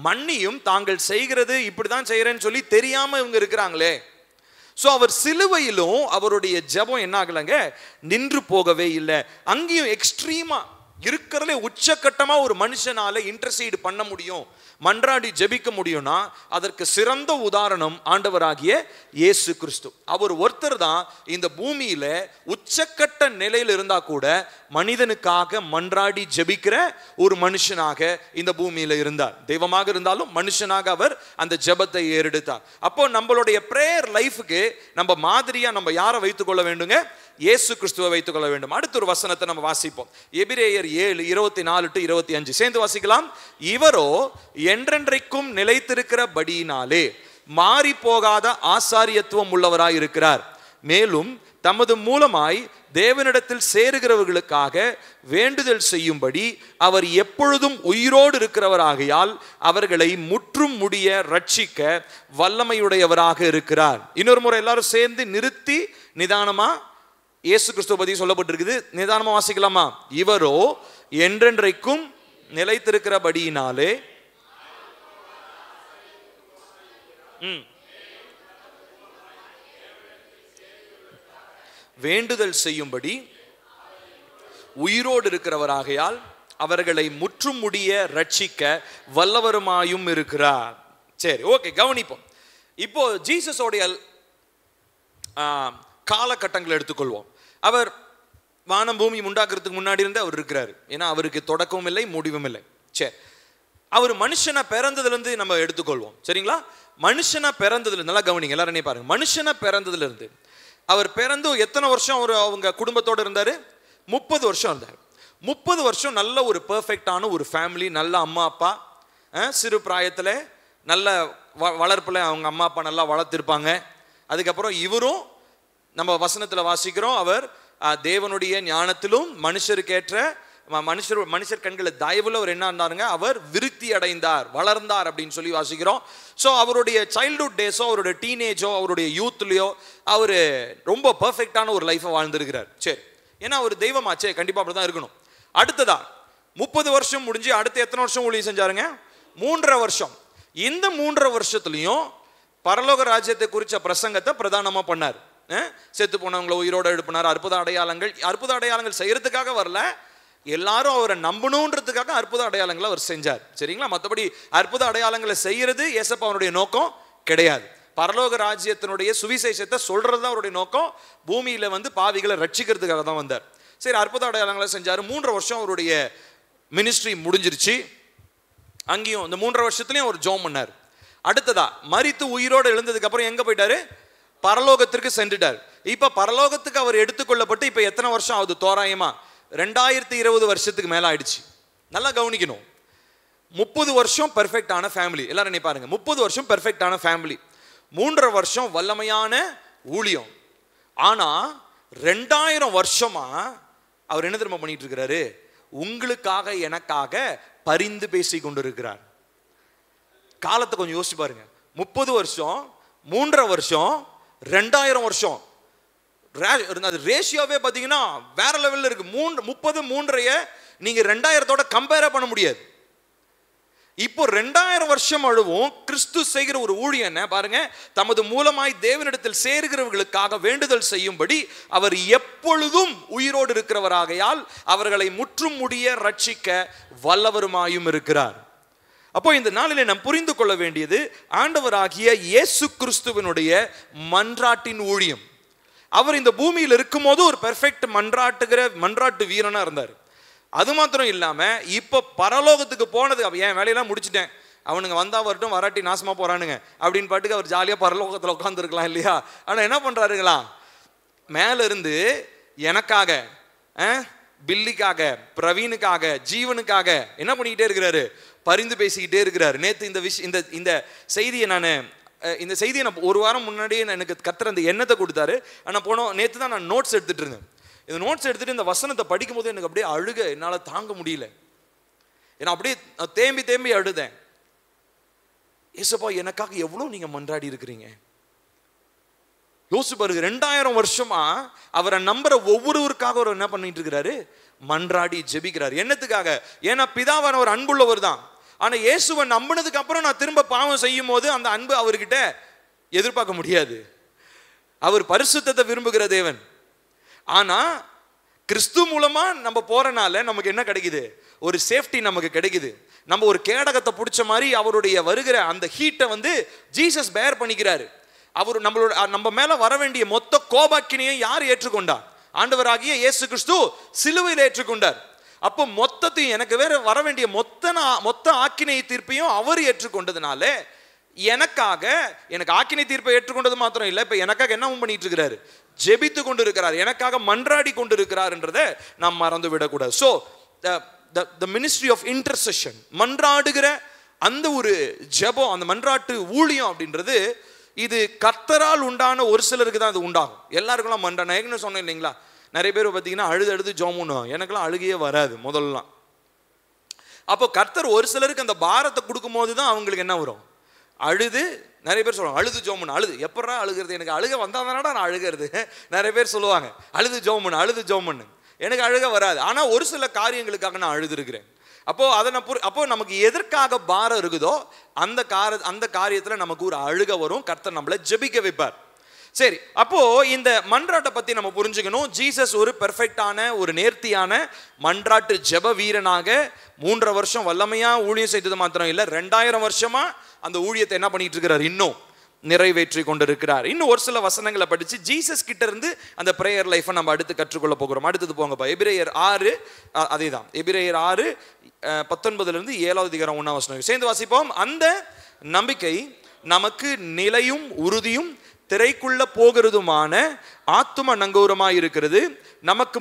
மன்னியும், தாங்கள் செய்கிறது இப்படிதான் செய்யறேன்னு சொல்லி தெரியாம இவங்க இருக்கிறாங்களே. சோ அவர் சிலுவையிலும் அவருடைய ஜபம் என்ன ஆகலங்க? நின்று போகவே இல்லை. அங்கேயும் எக்ஸ்ட்ரீமா இருக்கிறதுல உச்சக்கட்டமா ஒரு மனுஷனால இன்டர்சீட் பண்ண முடியும், மன்றாடி ஜெபிக்க முடியும்னா அதற்கு சிறந்த உதாரணம் ஆண்டவராகிய இயேசு கிறிஸ்து. அவர் ஒருத்தர் தான் இந்த பூமியில உச்சக்கட்ட நிலையில் இருந்தா கூட மனிதனுக்காக மன்றாடி ஜெபிக்கிற ஒரு மனுஷனாக இந்த பூமியில இருந்தார். தெய்வமாக இருந்தாலும் மனுஷனாக அவர் அந்த ஜெபத்தை ஏறெடுத்தார். அப்போ நம்மளுடைய பிரேயர் லைஃபுக்கு நம்ம மாதிரியா நம்ம யாரை வைத்துக் கொள்ள வேண்டுங்க? இயேசு கிறிஸ்துவை வைத்துக் கொள்ள வேண்டும். அடுத்த ஒரு வசனத்தை நம்ம வாசிப்போம். எபிரேயர் 7:24-25 சேர்ந்து வாசிக்கலாம். இவரோ என்றென்றைக்கும் நிலைத்திருக்கிறபடியினாலே மாறி போகாத ஆசாரியத்துவம் உள்ளவராய் இருக்கிறார். மேலும் தமது மூலமாய் தேவனிடத்தில் சேருகிறவர்களுக்காக வேண்டுதல் செய்யும்படி அவர் எப்பொழுதும் உயிரோடு இருக்கிறவராகையால் அவர்களை முற்றும் முடிய ரட்சிக்க வல்லமையுடையவராக இருக்கிறார். இன்னொரு முறை எல்லாரும் சேர்ந்து நிறுத்தி நிதானமா இயேசு கிறிஸ்துவ பத்தி சொல்லப்பட்டிருக்குது. நிதானமா வாசிக்கலாமா? இவரோ என்றென்றைக்கும் நிலைத்திருக்கிறபடியினாலே வேண்டுதல் செய்யும்படி உயிரோடு இருக்கிறவராகையால் அவர்களை முற்றும் முடிய ரட்சிக்க வல்லவருமாயும் இருக்கிறார். சரி, ஓகே, கவனிப்போம். இப்போ ஜீசஸோடைய காலகட்டங்களை எடுத்துக்கொள்வோம். அவர் வானம் பூமி உண்டாக்குறதுக்கு முன்னாடி இருந்து அவர் இருக்கிறார். ஏன்னா அவருக்கு தொடக்கமும் இல்லை முடிவும் இல்லை. சரி, அவர் மனுஷனை பிறந்ததுலேருந்து நம்ம எடுத்துக்கொள்வோம். சரிங்களா? மனுஷனை பிறந்ததுல நல்லா கவனிங்க, எல்லாரும் என்ன பாருங்க. மனுஷனை பிறந்ததுல இருந்து அவர் பிறந்து எத்தனை வருஷம் அவங்க குடும்பத்தோடு இருந்தாரு? 30 வருஷம் இருந்தார். 30 வருஷம் நல்ல ஒரு பெர்ஃபெக்டான ஒரு ஃபேமிலி, நல்ல அம்மா அப்பா, சிறு பிராயத்தில் நல்ல வளர்ப்பில் அவங்க அம்மா அப்பா நல்லா வளர்த்துருப்பாங்க. அதுக்கப்புறம் இவரும் நம்ம வசனத்தில் வாசிக்கிறோம், அவர் தேவனுடைய ஞானத்திலும் மனுஷருக்கேற்ற மனுஷர் கண்களை தயவுல அவர் என்ன இருந்தாருங்க, அவர் விருத்தி அடைந்தார், வளர்ந்தார் அப்படின்னு சொல்லி வாசிக்கிறோம். ஸோ அவருடைய சைல்ட்ஹுட் டேஸோ அவருடைய டீனேஜோ அவருடைய யூத்லையோ அவர் ரொம்ப பர்ஃபெக்டான ஒரு லைஃபை வாழ்ந்துருக்கிறார். சரி, ஏன்னா அவர் தெய்வமாச்சே, கண்டிப்பாக அப்படி தான் இருக்கணும். அடுத்ததா 30 வருஷம் முடிஞ்சு அடுத்து எத்தனை வருஷம் ஊழியம் செஞ்சாருங்க? 3.5 வருஷம். இந்த 3.5 வருஷத்துலையும் பரலோக ராஜ்யத்தை குறித்த பிரசங்கத்தை பிரதானமாக பண்ணார். செத்து போனவங்களை உயிரோடு எழுப்பினார். அற்புத அடையாளங்கள் செய்யறதுக்காக வரல, எல்லாரும் அவரை நம்பணுன்றதுக்காக அற்புத அடையாளங்களை அவர் செஞ்சார். சரிங்களா? மற்றபடி அற்புத அடையாளங்களை செய்யறது ஏசப்பாவுடைய நோக்கம் கிடையாது. பரலோக ராஜ்யத்தினுடைய சுவிசேஷத்தை சொல்றது தான் அவருடைய நோக்கம். பூமியில வந்து பாவிகளை ரட்சிக்கிறதுக்காக தான் வந்தார். சரி, அற்புத அடையாளங்களை செஞ்சார். 3.5 வருஷம் அவருடைய மினிஸ்ட்ரி முடிஞ்சிருச்சு. அங்கேயும் இந்த 3.5 வருஷத்துலையும் அவர் ஜெபம் பண்ணார். அடுத்ததா மரித்து உயிரோடு எழுந்ததுக்கு அப்புறம் எங்க போயிட்டாரு? பரலோகத்திற்கு சென்றுட்டார். இப்ப பரலோகத்துக்கு அவர் எடுத்துக்கொள்ளப்பட்டு இப்ப எத்தனை வருஷம் ஆகுது? தோராயமா 2020 வருஷத்துக்கு மேல ஆயிடுச்சு. நல்லா கவனிக்கணும். 30 வருஷம் பெர்ஃபெக்டான ஃபேமிலி. எல்லாரும் நீ பாருங்க, 30 வருஷம் பெர்ஃபெக்டான ஃபேமிலி, 3.5 வருஷம் வல்லமையான ஊழியம். ஆனா 2000 வருஷமா அவர் என்ன தெரியுமா பண்ணிட்டு இருக்கிறாரு? உங்களுக்காக எனக்காக பரிந்து பேசி கொண்டிருக்கிறார். காலத்தை கொஞ்சம் யோசிச்சு பாருங்க. 30 வருஷம், 3.5 வருஷம், 2000 வருஷம். ரேஷியோவே பார்த்தீங்கன்னா வேற லெவலில் இருக்கு. 30 3.5 நீங்க 2000தோட கம்பேர் பண்ண முடியாது. இப்போ 2000 வருஷம் அழுவும் கிறிஸ்து செய்கிற ஒரு ஊழியம் என்ன பாருங்க. தமது மூலமாய் தேவனிடத்தில் சேர்கிறவர்களுக்காக வேண்டுதல் செய்யும்படி அவர் எப்பொழுதும் உயிரோடு இருக்கிறவராகையால் அவர்களை முற்றும் முடிய ரட்சிக்க வல்லவருமாயும் இருக்கிறார். அப்போ இந்த நாளிலே நாம் புரிந்து கொள்ள வேண்டியது, ஆண்டவராகிய இயேசு கிறிஸ்துவினுடைய மன்றாட்டின் ஊழியம். அவர் இந்த பூமியில் இருக்கும்போது ஒரு பெர்ஃபெக்ட் மன்றாட்டு வீரனா இருந்தார். அது மாத்திரம் இல்லாம இப்ப பரலோகத்துக்கு போனது, என் வேலையெல்லாம் முடிச்சுட்டேன், அவனுங்க வந்தா வரட்டும், வராட்டி நாசமா போறானுங்க அப்படின்னு பாட்டுக்கு அவர் ஜாலியா பரலோகத்துல உட்கார்ந்து இருக்கலாம் இல்லையா? ஆனா என்ன பண்றாருங்களா, மேல இருந்து எனக்காக, பில்லிக்காக, பிரவீனுக்காக, ஜீவனுக்காக என்ன பண்ணிக்கிட்டே இருக்கிறாரு? பரிந்து பேசிக்கிட்டே இருக்கிறாரு. நேற்று இந்த செய்தியை நான் ஒரு வாரம் முன்னாடியே எனக்கு கர்த்தர் அந்த எண்ணத்தை கொடுத்தாரு. ஆனால் நேற்று தான் நான் நோட்ஸ் எடுத்துட்டு இருந்தேன். இந்த நோட்ஸ் எடுத்துட்டு இந்த வசனத்தை படிக்கும் போது எனக்கு அப்படியே அழுக என்னால் தாங்க முடியல. ஏன்னா அப்படியே தேம்பி அழுதேன். ஏசப்பா, எனக்காக எவ்வளோ நீங்க மன்றாடி இருக்கிறீங்க. யோசிச்சு பாருங்க, 2000 வருஷமா அவரை நம்புற ஒவ்வொருவருக்காக அவர் என்ன பண்ணிட்டு இருக்கிறாரு? மன்றாடி ஜெபிக்கிறார். என்னத்துக்காக? ஏன்னா பிதாவானவர் அன்புள்ளவர் தான். ஆனா இயேசுவை நம்பினதுக்கு அப்புறம் நான் திரும்ப பாவம் செய்யும் போது அந்த அன்பு அவர்கிட்ட எதிர்பார்க்க முடியாது. அவர் பரிசுத்தத்தை விரும்புகிற தேவன். ஆனா கிறிஸ்து மூலமா நம்ம போறனால நமக்கு என்ன கிடைக்குது? ஒரு சேஃப்டி நமக்கு கிடைக்குது. நம்ம ஒரு கேடகத்தை பிடிச்ச மாதிரி அவருடைய வருகிற அந்த ஹீட்டை வந்து ஜீசஸ் பேர் பண்ணிக்கிறாரு. அவர் நம்ம மேல வர வேண்டிய மொத்த கோபாக்கினையை யார் ஏற்றுக்கொண்டார்? ஆண்டவராகிய இயேசு கிறிஸ்து சிலுவையில் ஏற்றுக்கொண்டார். அப்போ மொத்தத்தையும் எனக்கு வேற வர வேண்டிய மொத்த ஆக்கினை தீர்ப்பையும் அவர் ஏற்றுக்கொண்டதுனால எனக்கு ஆக்கினை தீர்ப்பை ஏற்றுக்கொண்டது மாத்திரம் இல்லை, இப்ப எனக்காக என்ன பண்ணிட்டு இருக்கிறாரு? ஜெபித்து கொண்டு இருக்கிறார், எனக்காக மன்றாடி கொண்டு இருக்கிறார் என்றதை நாம் மறந்து விடக்கூடாது. So the ministry of intercession, மன்றாடுகிற அந்த ஒரு ஜெபம், அந்த மன்றாட்டு ஊழியம் அப்படின்றது இது கர்த்தரால் உண்டான ஒரு சிலருக்கு தான் அது உண்டாகும். எல்லாருக்கெல்லாம் மன்றாட நான் சொன்னேன் இல்லைங்களா? நிறைய பேர் பார்த்தீங்கன்னா அழுது ஜெபம் பண்ணுவாங்க. எனக்கெல்லாம் அழுகையே வராது முதல்லாம். அப்போ கர்த்தர் ஒரு சிலருக்கு அந்த பாரத்தை கொடுக்கும் போது தான் அவங்களுக்கு என்ன வரும்? அழுது. நிறைய பேர் சொல்லுவாங்க அழுது ஜெபம் பண்ணு. அழுது எப்படா அழுகிறது? எனக்கு அழுக வந்தாதானடா நான் அழுகிறது. நிறைய பேர் சொல்லுவாங்க அழுது ஜெபம் பண்ணு. எனக்கு அழுக வராது. ஆனால் ஒரு சில காரியங்களுக்காக நான் அழுது இருக்கிறேன். அப்போ நமக்கு எதற்காக பாரம் இருக்குதோ அந்த காரியத்தில் நமக்கு ஒரு அழுக வரும். கர்த்தர் நம்மளை ஜெபிக்க வைப்பார். சரி, அப்போ இந்த மன்றாட்டை பத்தி நம்ம புரிஞ்சுக்கணும். ஜீசஸ் ஒரு பெர்ஃபெக்டான ஒரு நேர்த்தியான மன்றாட்டு ஜெப வீரனாக 3.5 வருஷம் வல்லமையா ஊழியம் செய்தது மாத்திரம் இல்லை, 2000 வருஷமா அந்த ஊழியத்தை என்ன பண்ணிட்டு இருக்கிறார்? இன்னும் நிறைவேற்றி கொண்டிருக்கிறார். இன்னும் ஒரு சில வசனங்களை படிச்சு ஜீசஸ் கிட்ட இருந்து அந்த பிரேயர் லைஃபை நம்ம அடுத்து கற்றுக்கொள்ள போகிறோம். அடுத்தது போங்கப்பா, எபிரேயர் 6, அதே தான் எபிரேயர் 6 19 7வது அதிகாரம் 1ஆம் வசனம் சேர்ந்து வாசிப்போம். அந்த நம்பிக்கை நமக்கு நிலையும் உறுதியும் திரைக்குள்ள போகிறதுமான ஆத்தும நங்கூரமாய் இருக்கிறது. நமக்கு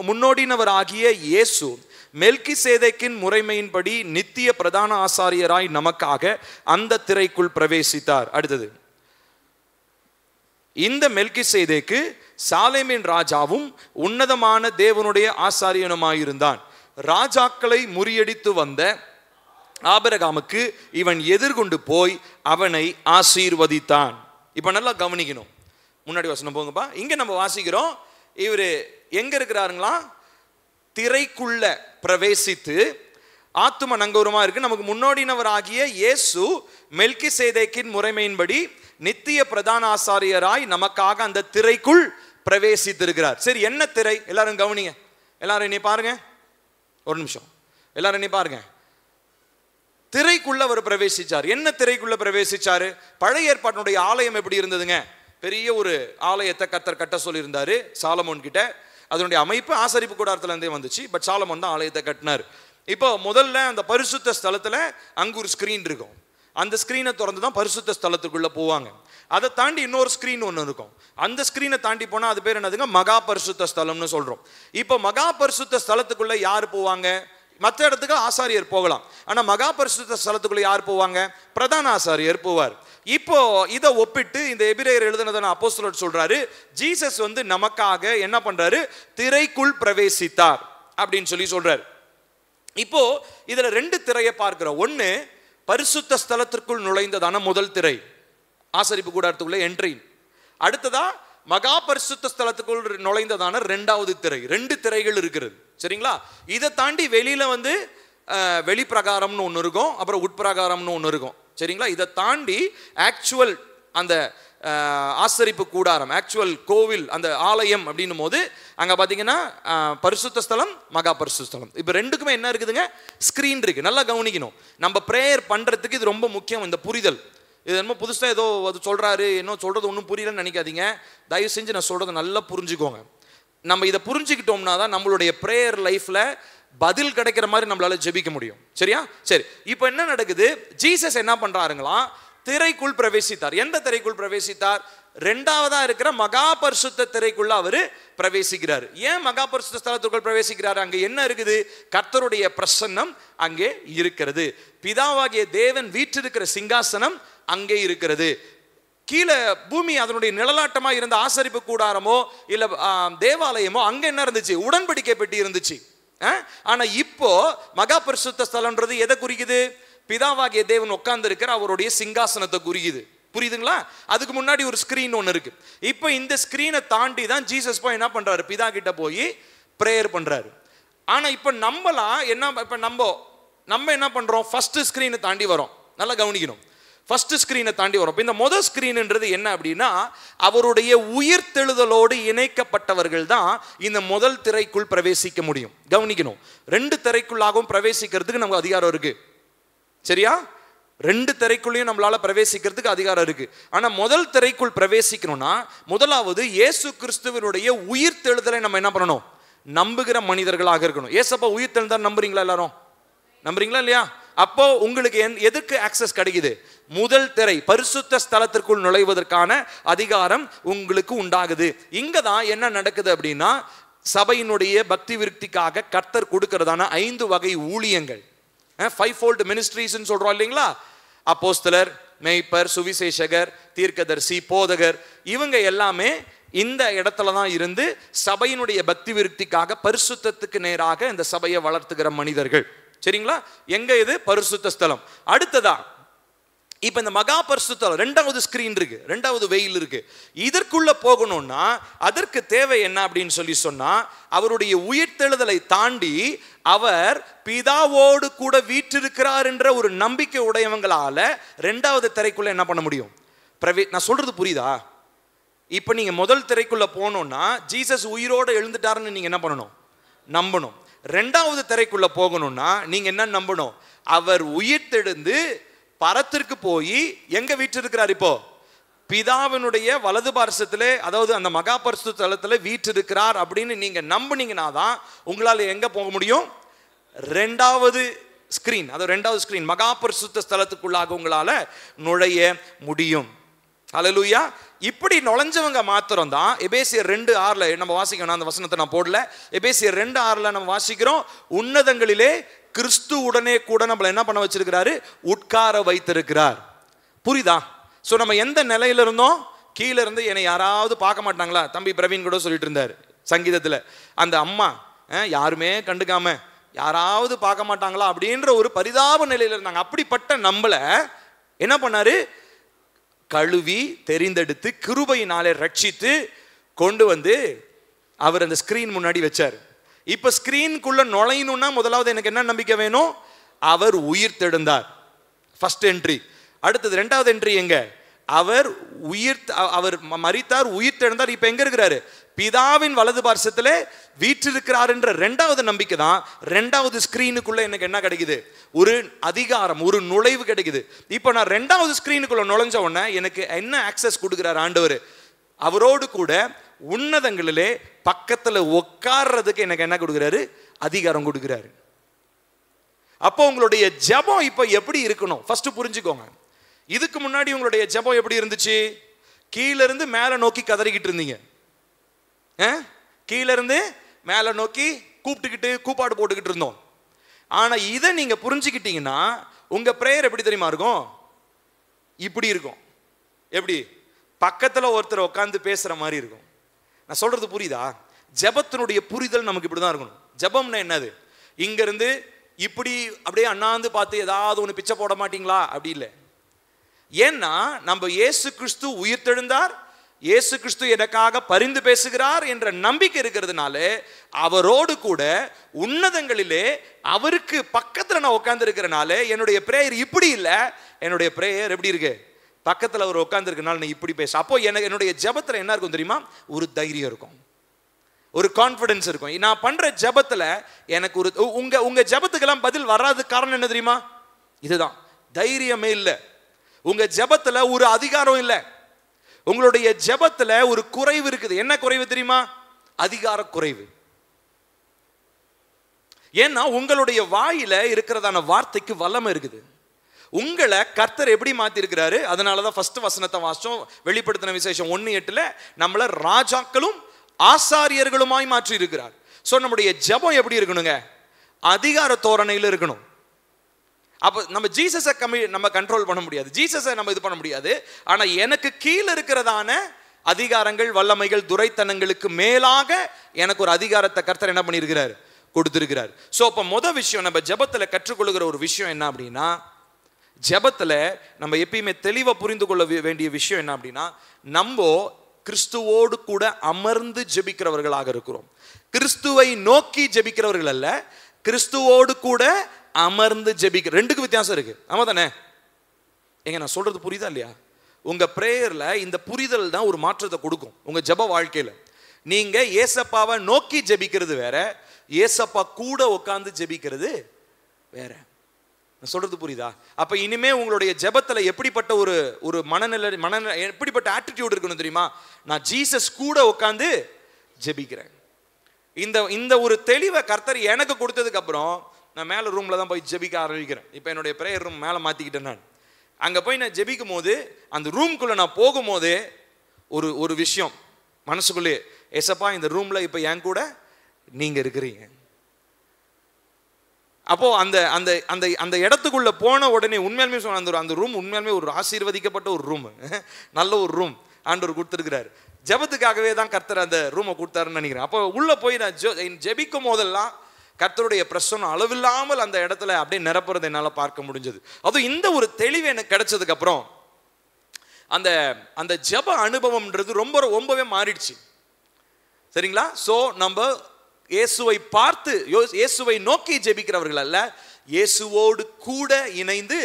முன்னோடினவராகிய இயேசு மெல்கிசேதேக்கின் முறைமையின்படி நித்திய பிரதான ஆசாரியராய் நமக்காக அந்த திரைக்குள் பிரவேசித்தார். அடுத்தது, இந்த மெல்கிசேதேக்கு சாலேமின் ராஜாவும் உன்னதமான தேவனுடைய ஆசாரியனுமாயிருந்தான். ராஜாக்களை முறியடித்து வந்த ஆபிரகாமுக்கு இவன் எதிர்கொண்டு போய் அவனை ஆசீர்வதித்தான். இப்ப நல்லா கவனிக்கணும். முன்னாடி வசனம் போங்கப்பா. இங்க நம்ம வாசிக்கிறோம், இவரு எங்க இருக்கிறாருங்களா? திரைக்குள்ள பிரவேசித்து, ஆத்தும நங்கூரமா இருக்கு. நமக்கு முன்னோடினவராகிய இயேசு மெல்கிசேதேக்கின் முறைமையின்படி நித்திய பிரதான ஆசாரியராய் நமக்காக அந்த திரைக்குள் பிரவேசித்திருக்கிறார். சரி, என்ன திரை? எல்லாரும் கவனிங்க. எல்லாரும் என்னை பாருங்க, ஒரு நிமிஷம். எல்லாரும் என்னை பாருங்க. திரைக்குள்ள அவர் பிரவேசிச்சார். என்ன திரைக்குள்ள பிரவேசிச்சாரு? பழைய ஏற்பாட்டினுடைய ஆலயம் எப்படி இருந்ததுங்க? பெரிய ஒரு ஆலயத்தை கர்த்தர் கட்ட சொல்லியிருந்தாரு சாலமோன் கிட்ட. அதனுடைய அமைப்பு ஆசரிப்பு கூடாரத்துல இருந்தே வந்துச்சு. பட் சாலமோன் தான் ஆலயத்தை கட்டினார். இப்போ முதல்ல அந்த பரிசுத்த ஸ்தலத்துல அங்க ஒரு ஸ்கிரீன் இருக்கும். அந்த ஸ்கிரீனை திறந்து தான் பரிசுத்த ஸ்தலத்துக்குள்ள போவாங்க. அதை தாண்டி இன்னொரு ஸ்கிரீன் ஒன்று இருக்கும். அந்த ஸ்கிரீனை தாண்டி போனால் அது பேர் என்னதுங்க? மகா பரிசுத்த ஸ்தலம்னு சொல்றோம். இப்போ மகா பரிசுத்த ஸ்தலத்துக்குள்ள யார் போவாங்க? மற்ற இடத்துக்கு ஆசாரியர் போகலாம். ஆனா மகா பரிசுத்த ஸ்தலத்துக்குள்ள யார் போவாங்க? பிரதான ஆசாரியர் போவார். இப்போ இதை ஒப்பிட்டு இந்த எபிரேயர் எழுதினதான அப்போஸ்தலர் சொல்றாரு, ஜீசஸ் நமக்காக என்ன பண்றாரு? திரைக்குள் பிரவேசித்தார் அப்படின்னு சொல்லி சொல்றாரு. இப்போ இதுல ரெண்டு திரையை பார்க்கிறோம். ஒன்னு பரிசுத்த ஸ்தலத்திற்குள் நுழைந்ததான முதல் திரை, ஆசரிப்பு கூடாரத்துக்குள்ள என்ட்ரி. அடுத்ததா மகா பரிசுத்த ஸ்தலத்துக்குள் நுழைந்ததான ரெண்டாவது திரை. ரெண்டு திரைகள் இருக்கிறது, சரிங்களா? இதை தாண்டி வெளியில வெளிப்பிரகாரம்னு ஒன்று இருக்கும், அப்புறம் உட்பிரகாரம்னு ஒன்று இருக்கும், சரிங்களா? இதை தாண்டி ஆக்சுவல் அந்த ஆசரிப்பு கூடாரம், ஆக்சுவல் கோவில், அந்த ஆலயம் அப்படின்னும் போது அங்க பாத்தீங்கன்னா பரிசுத்த ஸ்தலம், மகா பரிசுத்த ஸ்தலம். இப்போ ரெண்டுக்குமே என்ன இருக்குதுங்க? ஸ்கிரீன் இருக்கு. நல்லா கவனிக்கணும். நம்ம பிரேயர் பண்றதுக்கு இது ரொம்ப முக்கியம், இந்த புரிதல். இது என்னமோ புதுசாக ஏதோ அது சொல்றாரு, என்ன சொல்றது ஒன்றும் புரியலன்னு நினைக்காதீங்க. தயவு செஞ்சு நான் சொல்றதை நல்லா புரிஞ்சுக்கோங்க. நம்ம இதை புரிஞ்சுக்கிட்டோம்னா தான் நம்மளுடைய பிரேயர் லைஃப்ல பதில் கிடைக்கிற மாதிரி நம்மளால ஜெபிக்க முடியும், சரியா? சரி, இப்போ என்ன நடக்குது? ஜீசஸ் என்ன பண்றாருங்களா? திரைக்குள் பிரவேசித்தார். எந்த திரைக்குள் பிரவேசித்தார்? ரெண்டாவதா இருக்கிற மகா பரிசுத்த திரைக்குள்ள அவரு பிரவேசிக்கிறார். ஏன் மகா பரிசுத்த ஸ்தலத்துக்குள் பிரவேசிக்கிறார்? அங்க என்ன இருக்குது? கர்த்தருடைய பிரசன்னம் அங்கே இருக்கிறது. பிதாவாகிய தேவன் வீற்றிருக்கிற சிங்காசனம் அங்கே இருக்கிறது. கீழே பூமி அதனுடைய நிழலாட்டமா இருந்த ஆசரிப்பு கூடாரமோ இல்ல தேவாலயமோ அங்க என்ன இருந்துச்சு? உடன்படிக்கை பெட்டி இருந்துச்சு. ஆனா இப்போ மகா பரிசுத்த ஸ்தலம்ன்றது எதை குறிக்குது? பிதாவாகிய தேவன் உட்கார்ந்து இருக்கிற அவருடைய சிங்காசனத்தை குறிக்குது. புரியுதுங்களா? அதுக்கு முன்னாடி ஒரு ஸ்கிரீன் ஒன்று இருக்கு. இப்போ இந்த ஸ்கிரீனை தாண்டி தான் ஜீசஸ் போய் என்ன பண்றாரு? பிதா கிட்ட போய் பிரேயர் பண்றாரு. ஆனா இப்போ நம்மலாம் என்ன, இப்போ நம்ம என்ன பண்றோம்? ஃபர்ஸ்ட் ஸ்கிரீனை தாண்டி வரோம். நல்லா கவனிக்கணும். ஃபர்ஸ்ட் ஸ்கிரீனை தாண்டி வரும். இந்த முதல் ஸ்கிரீன்ன்றது என்ன அப்படின்னா, அவருடைய உயிர்த்தெழுதலோடு இணைக்கப்பட்டவர்கள் தான் இந்த முதல் திரைக்குள் பிரவேசிக்க முடியும். கவனிக்கணும். ரெண்டு திரைக்குள்ளாகவும் பிரவேசிக்கிறதுக்கு நமக்கு அதிகாரம் இருக்கு, சரியா? ரெண்டு திரைக்குள்ளையும் நம்மளால பிரவேசிக்கிறதுக்கு அதிகாரம் இருக்கு. ஆனா முதல் திரைக்குள் பிரவேசிக்கணும்னா முதலாவது இயேசு கிறிஸ்துவினுடைய உயிர்த்தெழுதலை நம்ம என்ன பண்ணணும்? நம்புகிற மனிதர்களாக இருக்கணும். ஏசப்பா உயிர்த்தெழுந்தார் நம்புறீங்களா? எல்லாரும் நம்புறீங்களா இல்லையா? அப்போ உங்களுக்கு எதுக்கு ஆக்சஸ் கிடைக்குது? முதல் திரை, பரிசுத்த ஸ்தலத்திற்குள் நுழைவதற்கான அதிகாரம் உங்களுக்கு உண்டாகுது. இங்கதான் என்ன நடக்குது அப்படின்னா, சபையினுடைய பக்தி விருத்திக்காக கர்த்தர் கொடுக்கிறதான 5 வகை ஊழியங்கள், 5-fold ministries சொல்றோம் இல்லைங்களா? அப்போஸ்தலர், மேய்ப்பர், சுவிசேஷகர், தீர்க்கதரிசி, போதகர், இவங்க எல்லாமே இந்த இடத்துல தான் இருந்து சபையினுடைய பக்தி விருத்திக்காக பரிசுத்தத்துக்கு நேராக இந்த சபையை வளர்த்துகிற மனிதர்கள், சரிங்களா? எங்க இது? பரிசுத்த ஸ்தலம். அடுத்ததா இப்ப இந்த மகா பரிசுத்த ரெண்டாவது ஸ்கிரீன் இருக்கு, ரெண்டாவது வெயில் இருக்கு. இதற்குள்ள போகணும்னா அதற்கு தேவை என்ன அப்படின்னு சொன்னா, அவருடைய உயிர்த்தெழுதலை தாண்டி அவர் பிதாவோடு கூட வீற்றிருக்கிறார் என்ற ஒரு நம்பிக்கை உடையவங்களால ரெண்டாவது திரைக்குள்ள என்ன பண்ண முடியும்? நான் சொல்றது புரியுதா? இப்ப நீங்க முதல் திரைக்குள்ள போனோம்னா ஜீசஸ் உயிரோடு எழுந்துட்டாருன்னு நீங்க என்ன பண்ணணும்? நம்பணும். ரெண்டாவது திரைக்குள்ள போகணும்னா நீங்க என்ன நம்பணும்? அவர் உயிர்த்தெழுந்து பரத்திற்கு போய் எங்க வீற்றிருக்கிறார்? இப்போ பிதாவினுடைய வலது பார்சத்திலே, அதாவது அந்த மகா பரிசுத்த ஸ்தலத்திலே வீற்றிருக்கிறார் அப்படின்னு நீங்க நம்புனீங்கன்னா தான் உங்களால எங்க போக முடியும்? ரெண்டாவது ஸ்கிரீன், அதாவது ரெண்டாவது ஸ்கிரீன் மகா பரிசுத்த ஸ்தலத்துக்குள்ளாக உங்களால நுழைய முடியும். ஹல்லேலூயா. இப்படி நுழைஞ்சவங்க மாத்திரம் தான் எபேசியர் 2:6 நம்ம வாசிக்கணும். அந்த வசனத்தை நான் போடல. எபேசியர் 2:6 நம்ம வாசிக்கிறோம், உன்னதங்களிலே கிறிஸ்து உடனே கூட நம்மள என்ன பண்ண வச்சிருக்கிறாரு? உட்கார வைத்திருக்கிறார். புரியுதா? சோ நம்ம எந்த நிலையில இருந்தோம்? கீழே இருந்து என்னை யாராவது பார்க்க மாட்டாங்களா? தம்பி பிரவீன் கூட சொல்லிட்டு இருந்தார் சங்கீதத்துல, அந்த அம்மா யாருமே கண்டுக்காம யாராவது பார்க்க மாட்டாங்களா அப்படின்ற ஒரு பரிதாப நிலையில இருந்தாங்க. அப்படிப்பட்ட நம்மள என்ன பண்ணாரு? கழுவி தெரிந்தெடுத்து கிருபையினாலே ரட்சித்து கொண்டு வந்து அவர் அந்த ஸ்கிரீன் முன்னாடி வச்சார். இப்ப ஸ்கிரீனுக்குள்ள நுழையணும்னா முதலாவது எனக்கு என்ன நம்பிக்கை வேணும்? அவர் உயிர் தெழுந்தார். First entry. அடுத்தது ரெண்டாவது என்ட்ரி எங்க? அவர் மரித்தார், உயிர் தெழுந்தார். இப்ப எங்க இருக்கிறாரு? பிதாவின் வலது பார்சத்திலே வீற்றிருக்கிறார் என்ற ரெண்டாவது நம்பிக்கை தான். ரெண்டாவது ஸ்கிரீனுக்குள்ள எனக்கு என்ன கிடைக்குது? ஒரு அதிகாரம், ஒரு நுழைவு கிடைக்குது. இப்ப நான் ரெண்டாவது ஸ்கிரீனுக்குள்ள நுழைஞ்ச உடனே எனக்கு என்ன ஆக்சஸ் கொடுக்கிறார் ஆண்டவர்? அவரோடு கூட உன்னதங்களிலே பக்கத்துல உட்கார்றதுக்கு எனக்கு என்ன கொடுக்கிறாரு? அதிகாரம் கொடுக்கிறாரு. அப்போ உங்களுடைய ஜெபம் இப்ப எப்படி இருக்கணும் ஃபர்ஸ்ட் புரிஞ்சுக்கோங்க. இதுக்கு முன்னாடி உங்களுடைய ஜெபம் எப்படி இருந்துச்சு? கீழ இருந்து மேல நோக்கி கதறிக்கிட்டு இருந்தீங்க. கீழ இருந்து மேல நோக்கி கூப்பிட்டுக்கிட்டு கூப்பாடு போட்டுக்கிட்டு இருந்தோம். ஆனா இதை நீங்க புரிஞ்சுக்கிட்டீங்கன்னா உங்க பிரேயர் எப்படி தெரியுமா இருக்கும்? இப்படி இருக்கும். எப்படி? பக்கத்துல ஒருத்தர் உட்கார்ந்து பேசுற மாதிரி இருக்கும். நான் சொல்றது புரியுதா? ஜெபத்தினுடைய புரிதல் நமக்கு இப்படிதான் இருக்கணும். ஜெபம்னா என்னது? இங்க இருந்து இப்படி அப்படியே அண்ணாந்து பார்த்து ஏதாவது ஒன்று பிச்சை போட மாட்டீங்களா? அப்படி இல்லை. ஏன்னா நம்ம இயேசு கிறிஸ்து உயிர் தெழுந்தார், இயேசு கிறிஸ்து எனக்காக பரிந்து பேசுகிறார் என்ற நம்பிக்கை இருக்கிறதுனால அவரோடு கூட உன்னதங்களிலே அவருக்கு பக்கத்துல நான் உட்கார்ந்து இருக்கிறனால என்னுடைய பிரேயர் இப்படி இல்லை. என்னுடைய பிரேயர் எப்படி இருக்கு? பக்கத்துல அவர் உட்கார்ந்து இருக்கனால நான் இப்படி பேச. அப்போ எனக்கு என்னுடைய ஜெபத்துல என்ன இருக்கும் தெரியுமா? ஒரு தைரியம் இருக்கும், ஒரு கான்ஃபிடன்ஸ் இருக்கும். நான் பண்ற ஜெபத்துல எனக்கு ஒரு உங்க ஜெபத்துக்கெல்லாம் பதில் வராது. காரணம் என்ன தெரியுமா? இதுதான், தைரியமே இல்லை. உங்க ஜெபத்துல ஒரு அதிகாரம் இல்லை. உங்களுடைய ஜெபத்துல ஒரு குறைவு இருக்குது. என்ன குறைவு தெரியுமா? அதிகார குறைவு. ஏன்னா உங்களுடைய வாயில இருக்கிறதான வார்த்தைக்கு வல்லமை இருக்குது. உங்களை கர்த்தர் எப்படி மாத்தி இருக்கிறாரு? அதனாலதான் ஃபர்ஸ்ட் வசனத்தை வாசிச்சோம். வெளிப்படுத்தின விசேஷம் 1:8 நம்மள ராஜாக்களும் ஆசாரியர்களுமாய் மாற்றி இருக்கிறார். சோ நம்முடைய ஜெபம் எப்படி இருக்கணுங்க? அதிகார தோரணையில் இருக்கணும். அப்ப நம்ம ஜீசஸை நம்ம கண்ட்ரோல் பண்ண முடியாது, ஜீசஸை நம்ம இது பண்ண முடியாது. ஆனா எனக்கு கீழே இருக்கிறதான அதிகாரங்கள், வல்லமைகள், துரைத்தனங்களுக்கு மேலாக எனக்கு ஒரு அதிகாரத்தை கர்த்தர் என்ன பண்ணியிருக்கிறார்? கொடுத்திருக்கிறார். சோ அப்ப முதல் விஷயம் நம்ம ஜெபத்துல கற்றுக்கொள்ளுகிற ஒரு விஷயம் என்ன அப்படின்னா, ஜெபத்துல நம்ம எப்பயுமே தெளிவா புரிந்து கொள்ள வேண்டிய விஷயம் என்ன அப்படின்னா, நம்ம கிறிஸ்துவோடு கூட அமர்ந்து ஜெபிக்கிறவர்களாக இருக்கிறோம். கிறிஸ்துவை நோக்கி ஜெபிக்கிறவர்கள் அல்ல, கிறிஸ்துவோடு கூட அமர்ந்து ஜெபிக்கிற. ரெண்டுக்கு வித்தியாசம் இருக்கு. ஆமா தானே? எங்க நான் சொல்றது புரியுதா இல்லையா? உங்க பிரேயர்ல இந்த புரிதல் தான் ஒரு மாற்றத்தை கொடுக்கும் உங்க ஜெப வாழ்க்கையில. நீங்க ஏசப்பாவை நோக்கி ஜெபிக்கிறது வேற, ஏசப்பா கூட உட்கார்ந்து ஜெபிக்கிறது வேற. நான் சொல்றது புரியுதா? அப்ப இனிமே உங்களுடைய ஜெபத்துல எப்படிப்பட்ட ஒரு மனநிலை எப்படிப்பட்ட ஆட்டிடியூட் இருக்கணும் தெரியுமா? நான் ஜீசஸ் கூட உட்கார்ந்து ஜெபிக்கிறேன். இந்த ஒரு தெளிவை கர்த்தர் எனக்கு கொடுத்ததுக்கு அப்புறம் நான் மேல ரூம்ல தான் போய் ஜெபிக்க ஆரம்பிக்கிறேன். இப்போ என்னுடைய பிரேயர் ரூம் மேல மாத்திக்கிட்டேன். நான் அங்க போய் நான் ஜெபிக்கும் போது அந்த ரூம்குள்ள நான் போகும்போதே ஒரு விஷயம் மனசுக்குள்ளே, ஏசப்பா இந்த ரூம்ல இப்ப என் கூட நீங்க இருக்கிறீங்க. அப்போ அந்த அந்த அந்த அந்த இடத்துக்குள்ள போன உடனே உண்மையாலுமே சொன்ன அந்த ரூம் உண்மையாலுமே ஒரு ஆசீர்வதிக்கப்பட்ட ஒரு ரூம், நல்ல ஒரு ரூம் ஆண்டவர் கொடுத்துருக்கிறாரு. ஜெபத்துக்காகவே தான் கர்த்தர் அந்த ரூமை கொடுத்தாருன்னு நினைக்கிறேன். அப்போ உள்ள போய் நான் ஜெபிக்கும் போதெல்லாம் கர்த்தருடைய பிரசன்னம் அளவில்லாமல் அந்த இடத்துல அப்படியே நிரப்புறது என்னால் பார்க்க முடிஞ்சது. அதுவும் இந்த ஒரு தெளிவு எனக்கு கிடைச்சதுக்கு அப்புறம் அந்த அந்த ஜெப அனுபவம்ன்றது ரொம்பவே மாறிடுச்சு. சரிங்களா? சோ நம்ம இயேசுவை பார்த்து இயேசுவை நோக்கி ஜெபிக்கிறவர்கள் அல்ல, இயேசுவோடு கூட இணைந்து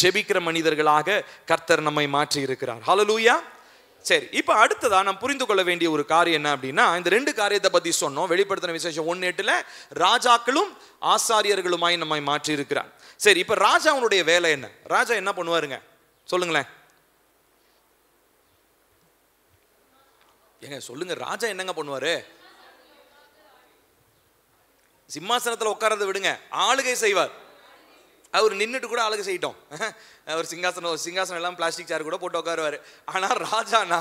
ஜெபிக்கிற மனிதர்களாக கர்த்தர் நம்மை மாற்றி இருக்கிறார். ஹல்லேலூயா. சரி, இப்போ அடுத்ததா நாம் புரிந்து கொள்ள வேண்டிய ஒரு காரியம் என்ன அப்படின்னா, இந்த ரெண்டு காரியத்தை பத்தி சொன்னோம். வெளிப்படுத்தின விசேஷம் 1:8 ராஜாக்களும் ஆசாரியர்களுமாய் நம்மை மாற்றி இருக்கிறார். சரி, இப்ப ராஜாவுடைய வேலை என்ன? ராஜா என்ன பண்ணுவாருங்க சொல்லுங்களேன். ஏங்க சொல்லுங்க, ராஜா என்னங்க பண்ணுவாரு? சிம்மாசனத்தில் உட்கார்றதை விடுங்க, ஆளுகை செய்வார். அவர் நின்றுட்டு கூட அழகு செய்யட்டும், அவர் சிங்காசனம் எல்லாம் பிளாஸ்டிக் சேர் கூட போட்டு உட்காருவார். ஆனால் ராஜானா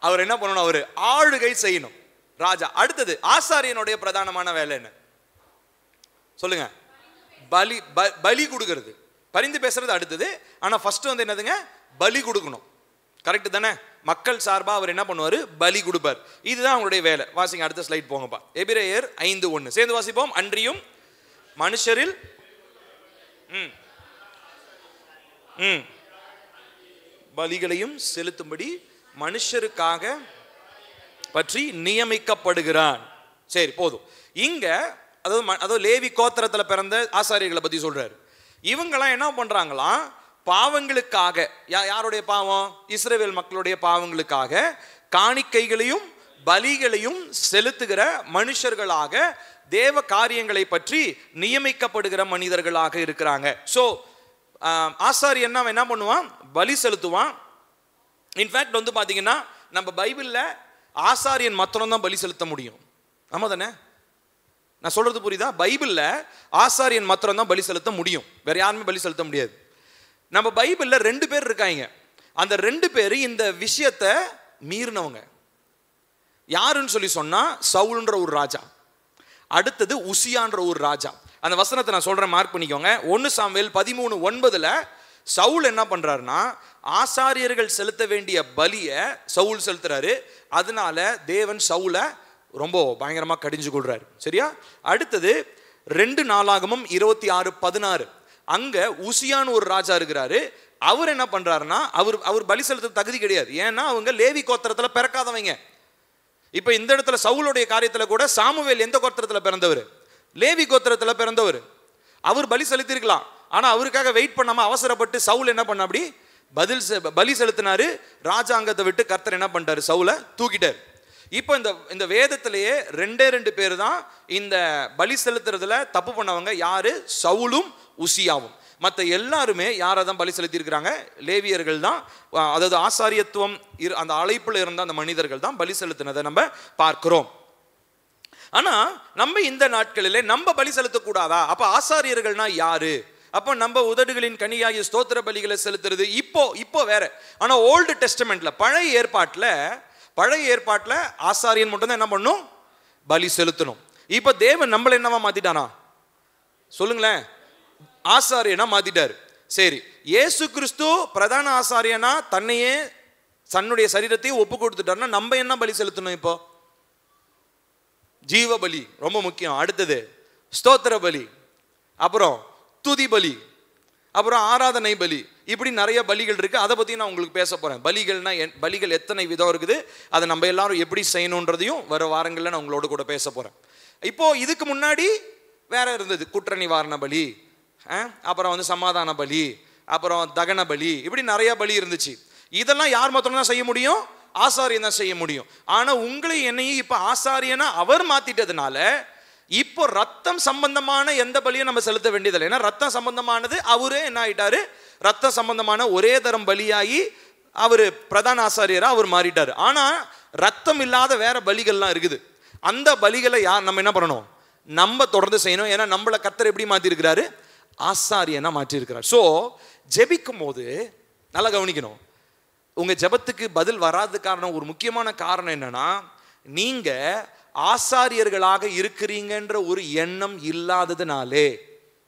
அவர் என்ன பண்ணணும், அவர் ஆளுகை செய்யணும் ராஜா. அடுத்தது ஆசாரியனுடைய பிரதானமான வேலை என்ன சொல்லுங்க? பலி. பலி கொடுக்கறது, பரிந்து பேசுறது அடுத்தது. ஆனால் ஃபர்ஸ்ட் வந்து என்னதுங்க, பலி கொடுக்கணும். கரெக்டு தானே? மக்கள் சார்பாக அவர் என்ன பண்ணுவார், பலி கொடுப்பார். இதுதான் அவங்களுடைய வேலை. வாசிங்க, அடுத்த ஸ்லைட் போங்கப்பா. எபிரேயர் 5:1 சேர்ந்து வாசிப்போம். அன்றியும் மனுஷரில் பலிகளையும் செலுத்தும்படி மனுஷருக்காக பற்றி நியமிக்கப்படுகிறான். சரி, போதும். இங்க அதாவது லேவி கோத்திரத்தில் பிறந்த ஆசாரியர்களை பத்தி சொல்றாரு. இவங்கெல்லாம் என்ன பண்றாங்களாம், பாவங்களுக்காக, யாருடைய பாவம், இஸ்ரவேல் மக்களுடைய பாவங்களுக்காக காணிக்கைகளையும் பலிகளையும் செலுத்துகிற மனுஷர்களாக தேவ காரியங்களை பற்றி நியமிக்கப்படுகிற மனிதர்களாக இருக்கிறாங்க. ஸோ ஆசாரியன் என்ன பண்ணுவான், பலி செலுத்துவான். இன்ஃபேக்ட் வந்து பார்த்தீங்கன்னா நம்ம பைபிளில் ஆசாரியன் மாத்திரம் தான் பலி செலுத்த முடியும். ஆமா தானே? நான் சொல்றது புரியுதா? பைபிளில் ஆசாரியன் மாத்திரம் தான் பலி செலுத்த முடியும், வேற யாருமே பலி செலுத்த முடியாது. நம்ம பைபிளில் 2 பேர் இருக்காங்க. அந்த 2 பேர் இந்த விஷயத்தை மீறினவங்க. யாருன்னு சொல்லி சொன்னா, சவுல்ன்ற ஒரு ராஜா, அடுத்தது உசியான்ற ஒரு ராஜா. அந்த வசனத்தை நான் சொல்றேன், மார்க் பண்ணிக்கோங்க. 1 சாமுவேல் 13:9 சவுல் என்ன பண்றாருன்னா, ஆசாரியர்கள் செலுத்த வேண்டிய பலியை சவுல் செலுத்துறாரு. அதனால தேவன் சவுலை ரொம்ப பயங்கரமா கடிஞ்சு கொள்றாரு. சரியா? அடுத்தது 2 நாளாகமம் 26:16 அங்க உசியான் ஒரு ராஜா இருக்கிறாரு. அவர் என்ன பண்றாருன்னா, அவர் பலி செலுத்த தகுதி கிடையாது. ஏன்னா அவங்க லேவி கோத்திரத்துல பிறக்காதவங்க. இப்ப இந்த இடத்துல சவுலுடைய காரியத்துல கூட சாமுவேல் எந்த கோத்திரத்துல பிறந்தவர், லேவி கோத்திரத்துல பிறந்தவர். அவர் பலி செலுத்திருக்கலாம். ஆனா அவருக்காக வெயிட் பண்ணாம அவசரப்பட்டு சவுல் என்ன பண்ண, அப்படி பலி செலுத்தினாரு. ராஜாங்கத்தை விட்டு கர்த்தர் என்ன பண்ணிட்டாரு, சவுலை தூக்கிட்டார். இப்போ இந்த வேதத்திலேயே 2 பேர் தான் இந்த பலி செலுத்துறதுல தப்பு பண்ணவங்க. யாரு? சவுலும் உசியாவும். மற்ற எல்லாருமே யாரை தான் பலி செலுத்தி இருக்கிறாங்க? லேவியர்கள் தான். அதாவது ஆசாரியத்துவம் அந்த அழைப்புல இருந்த அந்த மனிதர்கள் தான் பலி செலுத்தினதை நம்ம பார்க்கிறோம். ஆனா நம்ம இந்த நாட்களிலே நம்ம பலி செலுத்தக்கூடாதா? அப்ப ஆசாரியர்கள்னா யாரு? அப்போ நம்ம உதடுகளின் கனியாகிய ஸ்தோத்திர பலிகளை செலுத்துறது இப்போ வேற. ஆனா ஓல்டு டெஸ்டமெண்ட்ல, பழைய ஏற்பாட்டுல ஆசாரியன் மட்டும் தான் என்ன பண்ணும், பலி செலுத்தணும். இப்ப தேவன் நம்மள என்னவா மாத்திட்டானா சொல்லுங்களேன், ஆசாரியனா மாத்திட்டாரு. சரி, இயேசு கிறிஸ்து பிரதான ஆசாரியனா தன்னையே தன்னுடைய சரீரத்தையும் ஒப்பு கொடுத்துட்டாருன்னா நம்ம என்ன பலி செலுத்தணும்? இப்போ ஜீவ பலி ரொம்ப முக்கியம். அடுத்தது ஸ்தோத்திர பலி, அப்புறம் துதி பலி, அப்புறம் ஆராதனை பலி. இப்படி நிறைய பலிகள் இருக்கு. அதை பத்தி நான் உங்களுக்கு பேச போறேன். பலிகள் எத்தனை விதம் இருக்குது, அதை நம்ம எல்லாரும் எப்படி செய்யணுன்றதையும் வர வாரங்களில் நான் உங்களோட கூட பேச போறேன். இப்போ இதுக்கு முன்னாடி வேற இருந்தது, குற்ற நிவாரண பலி, அப்புறம் வந்து சமாதான பலி, அப்புறம் தகன பலி, இப்படி நிறைய பலி இருந்துச்சு. இதெல்லாம் யார் மாத்திரம் தான் செய்ய முடியும்? ஆசாரியன் தான் செய்ய முடியும். ஆனா உங்களை என்னையும் இப்ப ஆசாரியனா அவர் மாத்திட்டதுனால இப்போ ரத்தம் சம்பந்தமான எந்த பலியும் நம்ம செலுத்த வேண்டியதில்லை. ஏன்னா ரத்தம் சம்பந்தமானது அவரே என்ன ஆயிட்டாரு, ரத்த சம்பந்தமான ஒரே தரம் பலியாகி அவர் பிரதான ஆசாரியரா அவர் மாறிட்டாரு. ஆனா ரத்தம் இல்லாத வேற பலிகள்லாம் இருக்குது. அந்த பலிகளை நம்ம என்ன பண்ணணும், நம்ம தொடர்ந்து செய்யணும். ஏன்னா நம்மளை கர்த்தர் எப்படி மாத்தி இருக்கிறாரு, ஆசாரியனா மாற்றி இருக்கிறார். ஸோ ஜெபிக்கும் போது நல்லா கவனிக்கணும். உங்க ஜெபத்துக்கு பதில் வராத காரணம், ஒரு முக்கியமான காரணம் என்னன்னா, நீங்க ஆசாரியர்களாக இருக்கிறீங்கன்ற ஒரு எண்ணம் இல்லாததுனாலே.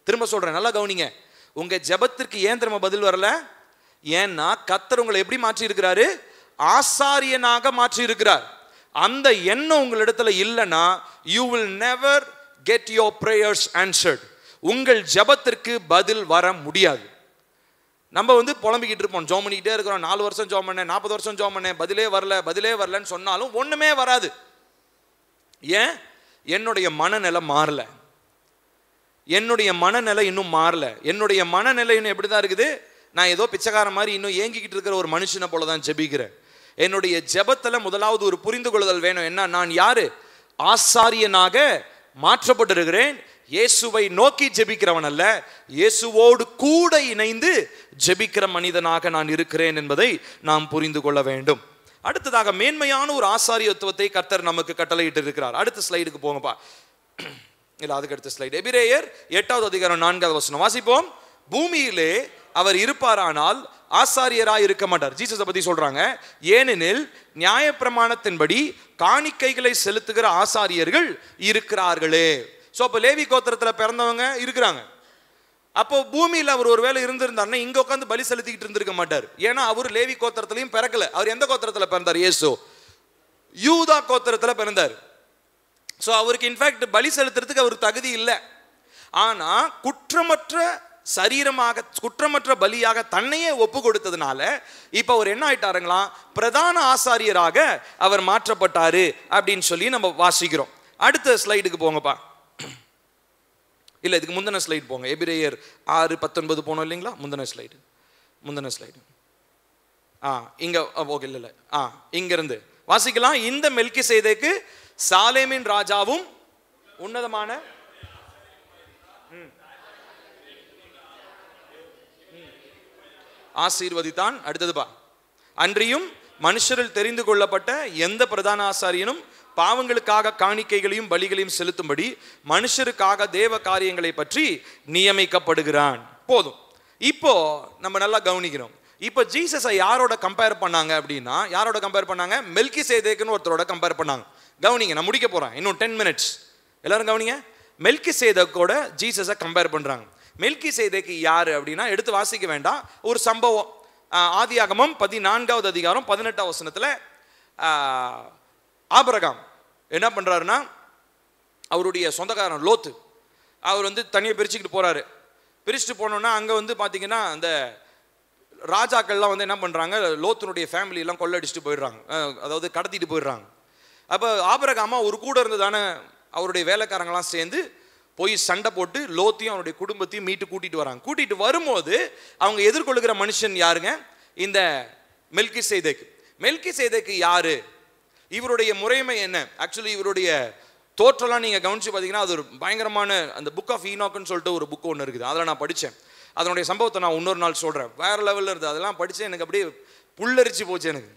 திரும்ப சொல்றேன், நல்லா கவனிங்க. உங்க ஜெபத்திற்கு ஏன் திரும்ப பதில் வரல? ஏன்னா கர்த்தர் உங்களை எப்படி மாற்றி இருக்கிறாரு, ஆசாரியனாக மாற்றி இருக்கிறார். அந்த எண்ணம் உங்களிடத்துல இல்லைன்னா you will never get your prayers answered. உங்கள் ஜெபத்திற்கு பதில் வர முடியாது. நம்ம வந்து புலம்பிக்கிட்டு இருப்போம், ஜோம் பண்ணிக்கிட்டே இருக்கிறோம். 4 வருஷம் ஜோம் பண்ணேன், 40 வருஷம் ஜோம் பண்ணேன், பதிலே வரலன்னு சொன்னாலும் ஒண்ணுமே வராது. ஏன்? என்னுடைய மனநிலை மாறல, என்னுடைய மனநிலை இன்னும் மாறல. என்னுடைய மனநிலை இன்னும் எப்படிதான் இருக்குது, நான் ஏதோ பிச்சைக்கார மாதிரி இன்னும் ஏங்கிக்கிட்டு இருக்கிற ஒரு மனுஷனை போலதான் ஜெபிக்கிறேன். என்னுடைய ஜெபத்துல முதலாவது ஒரு புரிந்து கொள்ளுதல் வேணும். என்ன? நான் யாரு? ஆசாரியனாக மாற்றப்பட்டிருக்கிறேன். இயேசுவை நோக்கி ஜெபிக்கிறவன் அல்ல, இயேசுவோடு கூட இணைந்து ஜெபிக்கிற மனிதனாக நான் இருக்கிறேன் என்பதை நாம் புரிந்து கொள்ள வேண்டும். அடுத்ததாக மேன்மையான ஒரு ஆசாரியத்துவத்தை கர்த்தர் நமக்கு கட்டளையிட்டு இருக்கிறார். அடுத்த ஸ்லைடுக்கு போங்கப்பா. இல்ல, அதுக்கு அடுத்த ஸ்லைடு எபிரேயர் 8வது அதிகாரம் 4வது வசனம் வாசிப்போம். பூமியிலே அவர் இருப்பாரானால் ஆசாரியராய் இருக்க மாட்டார். ஜீசஸை பத்தி சொல்றாங்க. ஏனெனில் நியாயப்பிரமாணத்தின்படி காணிக்கைகளை செலுத்துகிற ஆசாரியர்கள் இருக்கிறார்களே. சோ அப்ப லேவி கோத்திரத்துல பிறந்தவங்க இருக்கிறாங்க. அப்போ பூமியில் அவர் ஒருவேளை இருந்திருந்தாருன்னா இங்க உட்காந்து பலி செலுத்திக்கிட்டு இருந்திருக்க மாட்டார். ஏன்னா அவர் லேவி கோத்திரத்திலையும் பிறக்கல. அவர் எந்த கோத்திரத்துல பிறந்தார்? இயேசு யூதா கோத்திரத்துல பிறந்தார். சோ அவருக்கு இன்ஃபேக்ட் பலி செலுத்துறதுக்கு அவர் தகுதி இல்லை. ஆனா குற்றமற்ற சரீரமாக, குற்றமற்ற பலியாக தன்னையே ஒப்பு கொடுத்ததுனால இப்ப அவர் என்ன ஆயிட்டாருங்களா? பிரதான ஆசாரியராக அவர் மாற்றப்பட்டாரு அப்படின்னு சொல்லி நம்ம வாசிக்கிறோம். அடுத்த ஸ்லைடுக்கு போங்கப்பா. இல்ல, இதுக்கு முந்தின ஸ்லைடு போங்க. எபிரேயர் 6:19 போனோம் இல்லைங்களா? முந்தின ஸ்லைடு இங்க ஓகே. இல்ல இங்க இருந்து வாசிக்கலாம். இந்த மெல்கிசேதேக்கு சாலேமின் ராஜாவும் உன்னதமான ஆசீர்வதித்தான். அடுத்ததுப்பா, அன்றியும் மனுஷரில் தெரிந்து கொள்ளப்பட்ட எந்த பிரதான ஆசாரியனும் பாவங்களுக்காக காணிக்கைகளையும் பலிகளையும் செலுத்தும்படி மனுஷருக்காக தேவ காரியங்களை பற்றி நியமிக்கப்படுகிறான். போதும். இப்போ நம்ம நல்லா கவனிக்கிறோம். இப்போ ஜீசஸை யாரோட கம்பேர் பண்ணாங்க அப்படின்னா, யாரோட கம்பேர் பண்ணாங்க? மெல்கிசேதேக்குன்னு ஒருத்தரோட கம்பேர் பண்ணாங்க. கவனிங்க, நான் முடிக்க போறேன், இன்னும் 10 மினிட்ஸ். எல்லாரும் கவனிங்க. மெல்கிசேதேக்கோட ஜீசஸை கம்பேர் பண்றாங்க. மெல்கிசேதேக்கு யாரு அப்படின்னா, எடுத்து வாசிக்க வேண்டாம், ஒரு சம்பவம். ஆதியாகமம் 14வது அதிகாரம் 18வது வசனத்துல ஆபிரகாம் என்ன பண்றாருன்னா, அவருடைய சொந்தக்காரன் லோத்து அவர் தனியாக பிரிச்சுக்கிட்டு போறாரு. பிரிச்சுட்டு போனோன்னா அங்க பாத்தீங்கன்னா அந்த ராஜாக்கள்லாம் என்ன பண்றாங்க, லோத்தினுடைய ஃபேமிலி எல்லாம் கொள்ளடிச்சுட்டு போயிடுறாங்க, அதாவது கடத்திட்டு போயிடுறாங்க. அப்ப ஆபிரகாமா ஒரு கூட இருந்ததான அவருடைய வேலைக்காரங்களாம் சேர்ந்து போய் சண்டை போட்டு லோத்தையும் அவருடைய குடும்பத்தையும் மீட்டு கூட்டிட்டு வராங்க. கூட்டிட்டு வரும்போது அவங்க எதிர்கொள்ளுகிற மனுஷன் யாருங்க? இந்த மெல்கிசேதேக்கு. மெல்கிசேதேக்கு யாரு? இவருடைய முறைமை என்ன? ஆக்சுவலி இவருடைய தோற்றம்லாம் நீங்க கவனிச்சு பார்த்தீங்கன்னா அது ஒரு பயங்கரமான, அந்த புக் ஆஃப் ஈனாக்னு சொல்லிட்டு ஒரு புக் ஒன்று இருக்குது, அதில் நான் படித்தேன். அதனுடைய சம்பவத்தை நான் இன்னொரு நாள் சொல்கிறேன். வேறு லெவலில் இருக்குது. அதெல்லாம் படித்தேன், எனக்கு அப்படியே புல்லரிச்சு போச்சு. எனக்கு